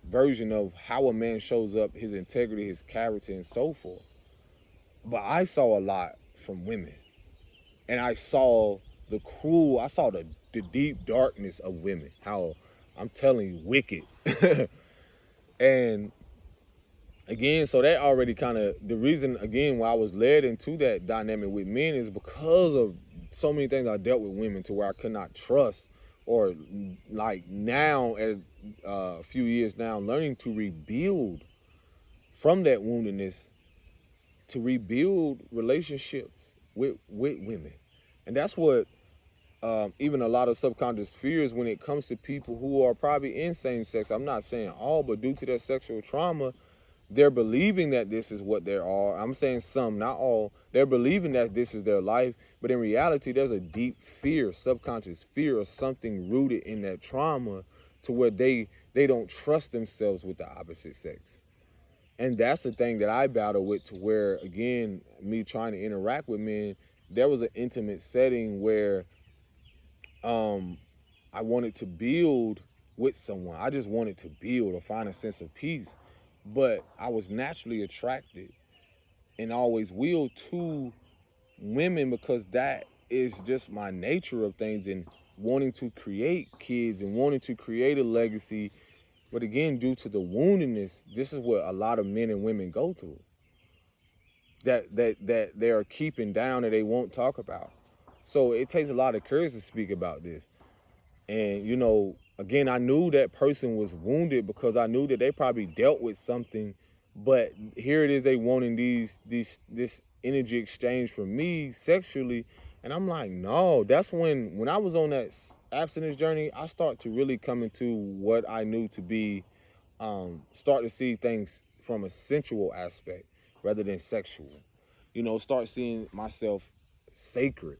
version of how a man shows up, his integrity, his character, and so forth. But I saw a lot from women. And I saw the deep darkness of women, how I'm telling you, wicked. And again, so that already kind of, the reason, again, why I was led into that dynamic with men is because of so many things I dealt with women to where I could not trust, or like now, at a few years now, learning to rebuild from that woundedness, to rebuild relationships with women. And that's what even a lot of subconscious fears when it comes to people who are probably in same sex. I'm not saying all, but due to their sexual trauma, they're believing that this is what they are. I'm saying some, not all. They're believing that this is their life, but in reality, there's a deep fear, subconscious fear of something rooted in that trauma, to where they don't trust themselves with the opposite sex. And that's the thing that I battle with, to where, again, me trying to interact with men, there was an intimate setting where I wanted to build with someone. I just wanted to build or find a sense of peace. But I was naturally attracted and always will to women, because that is just my nature of things, and wanting to create kids and wanting to create a legacy. But again, due to the woundedness, this is what a lot of men and women go through, that they are keeping down, that they won't talk about. So it takes a lot of courage to speak about this. And, again, I knew that person was wounded because I knew that they probably dealt with something. But here it is, they wanting this energy exchange from me sexually. And I'm like, no. That's when I was on that abstinence journey, I start to really come into what I knew to be, start to see things from a sensual aspect rather than sexual. Start seeing myself sacred.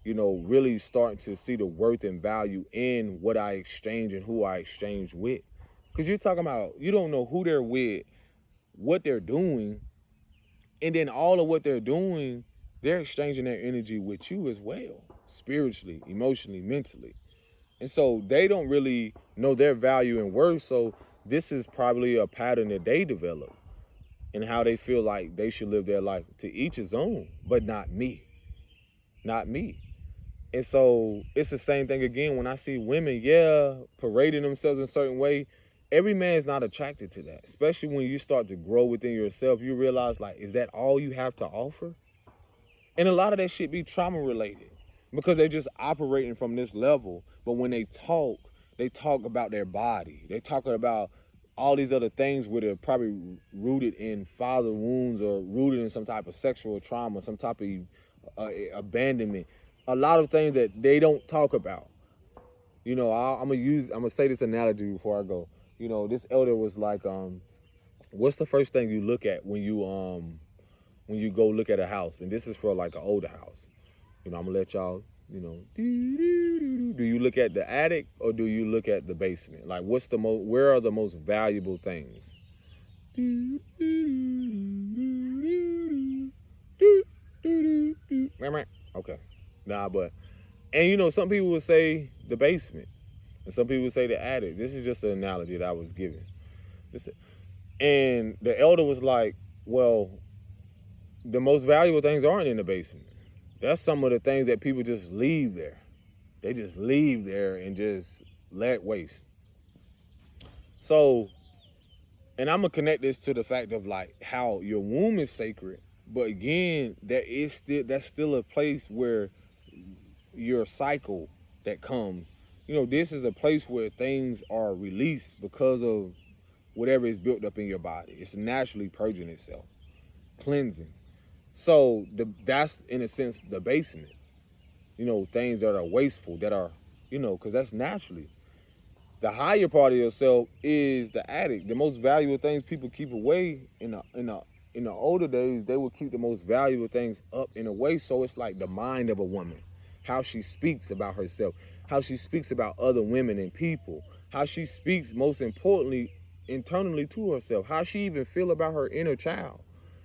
Really starting to see the worth and value in what I exchange and who I exchange with. Because you're talking about, you don't know who they're with, what they're doing, and then all of what they're doing, they're exchanging their energy with you as well, spiritually, emotionally, mentally. And so they don't really know their value and worth. So this is probably a pattern that they develop and how they feel like they should live their life. To each his own, but not me. Not me. And so it's the same thing again when I see women, parading themselves in a certain way. Every man's not attracted to that, especially when you start to grow within yourself. You realize, like, is that all you have to offer? And a lot of that shit be trauma related because they're just operating from this level. But when they talk about their body. They talk about all these other things where they're probably rooted in father wounds or rooted in some type of sexual trauma, some type of abandonment. A lot of things that they don't talk about. I'm gonna say this analogy before I go. This elder was like, what's the first thing you look at when you go look at a house? And this is for like an older house. I'm gonna let y'all You know, do you look at the attic or do you look at the basement? Like, where are the most valuable things? Okay, and you know, some people would say the basement, and some people would say the attic. This is just an analogy that I was given. And the elder was like, well, the most valuable things aren't in the basement. That's some of the things that people just leave there. They just leave there and just let waste. So, and I'm gonna connect this to the fact of like how your womb is sacred, but again, that's still a place where your cycle that comes. You know, this is a place where things are released because of whatever is built up in your body. It's naturally purging itself, cleansing. So that's in a sense the basement. You know, things that are wasteful, that are, you know, because that's naturally. The higher part of yourself is the attic. The most valuable things people keep away in the older days, they would keep the most valuable things up in a way. So it's like the mind of a woman, how she speaks about herself, how she speaks about other women and people, how she speaks, most importantly, internally to herself, how she even feel about her inner child.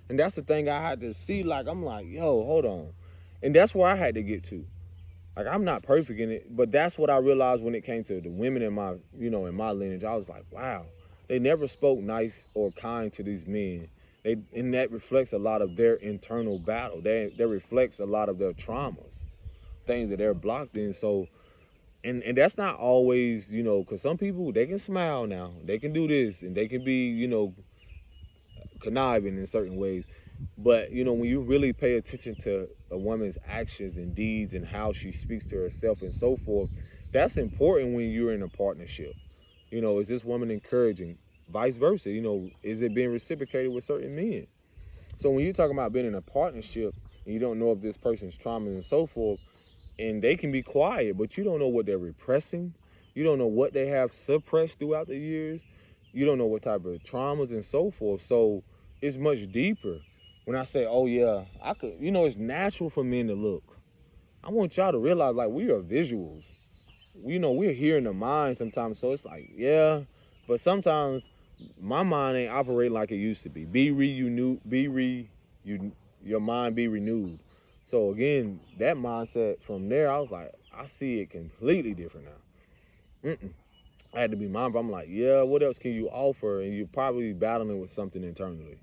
And that's the thing I had to see. Like, I'm like, yo, hold on. And that's where I had to get to. Like, I'm not perfect in it, but that's what I realized when it came to the women in my, you know, in my lineage. I was like, wow, they never spoke nice or kind to these men. And that reflects a lot of their internal battle. That reflects a lot of their traumas, things that they're blocked in. So, and that's not always, you know, because some people, they can smile now. They can do this, and they can be, you know, conniving in certain ways. But, you know, when you really pay attention to a woman's actions and deeds and how she speaks to herself and so forth, that's important when you're in a partnership. You know, is this woman encouraging? Vice versa, you know, is it being reciprocated with certain men? So when you're talking about being in a partnership and you don't know if this person's trauma and so forth, and they can be quiet, but you don't know what they're repressing. You don't know what they have suppressed throughout the years. You don't know what type of traumas and so forth. So it's much deeper. When I say, oh yeah, I could, you know, it's natural for men to look. I want y'all to realize, like, we are visuals. You know, we're here in the mind sometimes. So it's like, yeah, but sometimes my mind ain't operating like it used to be. Your mind be renewed. So again, that mindset from there, I was like, I see it completely different now. I had to be mindful. I'm like, yeah, what else can you offer? And you're probably battling with something internally.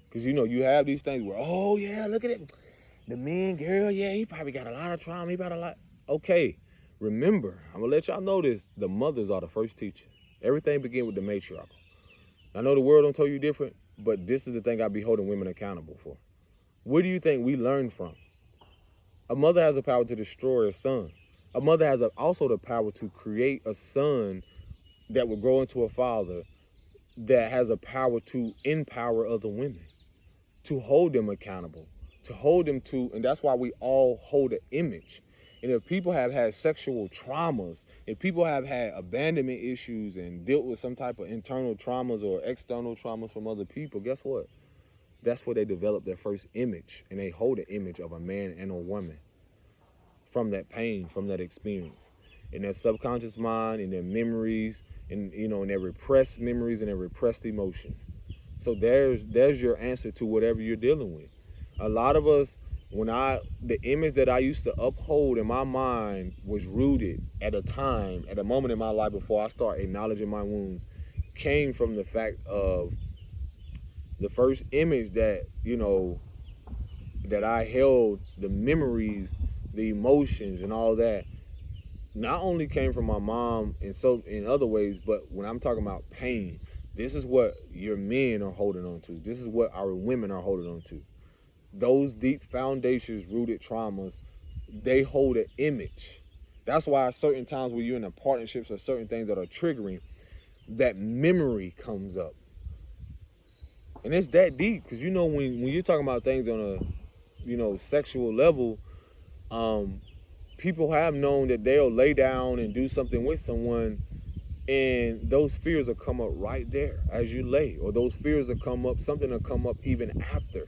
Because, you know, you have these things where, oh, yeah, look at it. The man, girl, yeah, he probably got a lot of trauma. He got a lot. Okay, remember, I'm going to let y'all know this. The mothers are the first teacher. Everything begins with the matriarch. I know the world don't tell you different, but this is the thing I be holding women accountable for. Where do you think we learn from? A mother has the power to destroy a son. A mother has also the power to create a son that will grow into a father that has a power to empower other women, to hold them accountable, to hold them to, and that's why we all hold an image. And if people have had sexual traumas, if people have had abandonment issues and dealt with some type of internal traumas or external traumas from other people, guess what? That's where they develop their first image, and they hold an image of a man and a woman from that pain, from that experience. In their subconscious mind, in their memories, and, you know, in their repressed memories and their repressed emotions. So there's your answer to whatever you're dealing with. A lot of us, the image that I used to uphold in my mind was rooted at a moment in my life before I start acknowledging my wounds, came from the fact of the first image that, you know, that I held, the memories, the emotions and all that, not only came from my mom in other ways, but when I'm talking about pain, this is what your men are holding on to. This is what our women are holding on to. Those deep foundations, rooted traumas, they hold an image. That's why certain times when you're in a partnerships or certain things that are triggering, that memory comes up. And it's that deep, because, you know, when you're talking about things on a, you know, sexual level, people have known that they'll lay down and do something with someone, and those fears will come up right there as you lay, or those fears will come up, something will come up even after.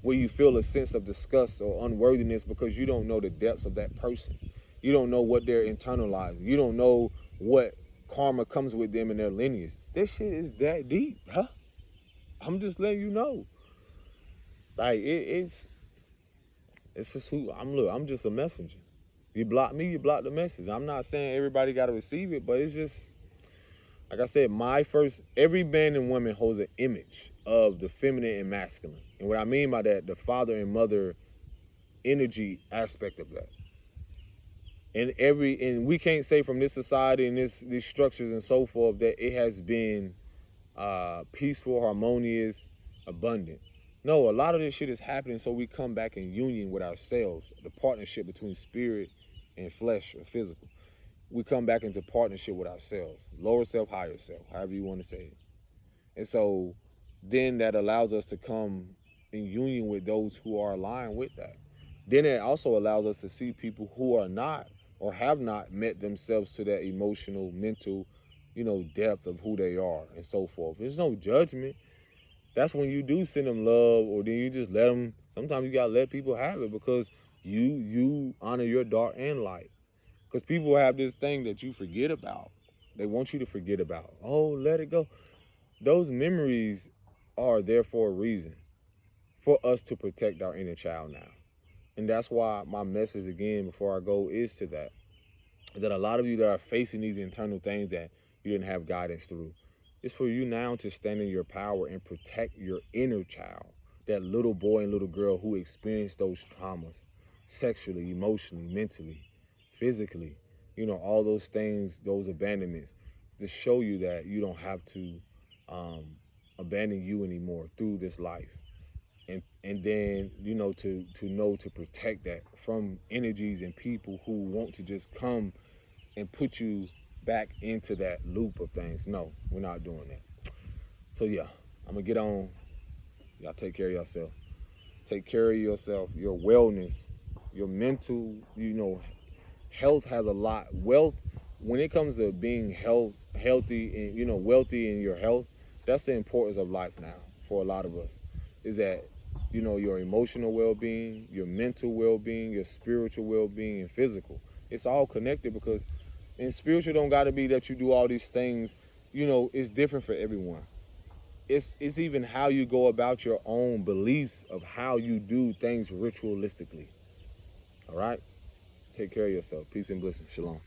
where you feel a sense of disgust or unworthiness because you don't know the depths of that person. You don't know what they're internalizing. You don't know what karma comes with them in their lineage. This shit is that deep, huh? I'm just letting you know. Like it's just who I'm. Look, I'm just a messenger. You block me, you block the message. I'm not saying everybody got to receive it, but it's just, like I said, every man and woman holds an image of the feminine and masculine. And what I mean by that, the father and mother energy aspect of that. And we can't say from this society and these structures and so forth that it has been peaceful, harmonious, abundant. No, a lot of this shit is happening so we come back in union with ourselves, the partnership between spirit and flesh or physical. We come back into partnership with ourselves, lower self, higher self, however you want to say it. And so then that allows us to come in union with those who are aligned with that. Then it also allows us to see people who are not or have not met themselves to that emotional, mental, depth of who they are and so forth. There's no judgment. That's when you do send them love, or then you just let them. Sometimes you gotta let people have it because you honor your dark and light. Because people have this thing that you forget about. They want you to forget about. Oh, let it go. Those memories are there for a reason, for us to protect our inner child now. And that's why my message again before I go is to that a lot of you that are facing these internal things that you didn't have guidance through, it's for you now to stand in your power and protect your inner child, that little boy and little girl who experienced those traumas sexually, emotionally, mentally, physically, all those things, those abandonments, to show you that you don't have to abandon you anymore through this life. And then, to protect that from energies and people who want to just come and put you back into that loop of things. No, we're not doing that. So yeah, I'm gonna get on. Y'all take care of yourself. Take care of yourself, your wellness, your mental, health has a lot. Wealth, when it comes to being healthy and, wealthy in your health, that's the importance of life now for a lot of us. Is that, your emotional well-being, your mental well-being, your spiritual well-being, and physical. It's all connected because, and spiritual don't got to be that you do all these things. It's different for everyone. It's even how you go about your own beliefs of how you do things ritualistically. All right? Take care of yourself. Peace and blessings. Shalom.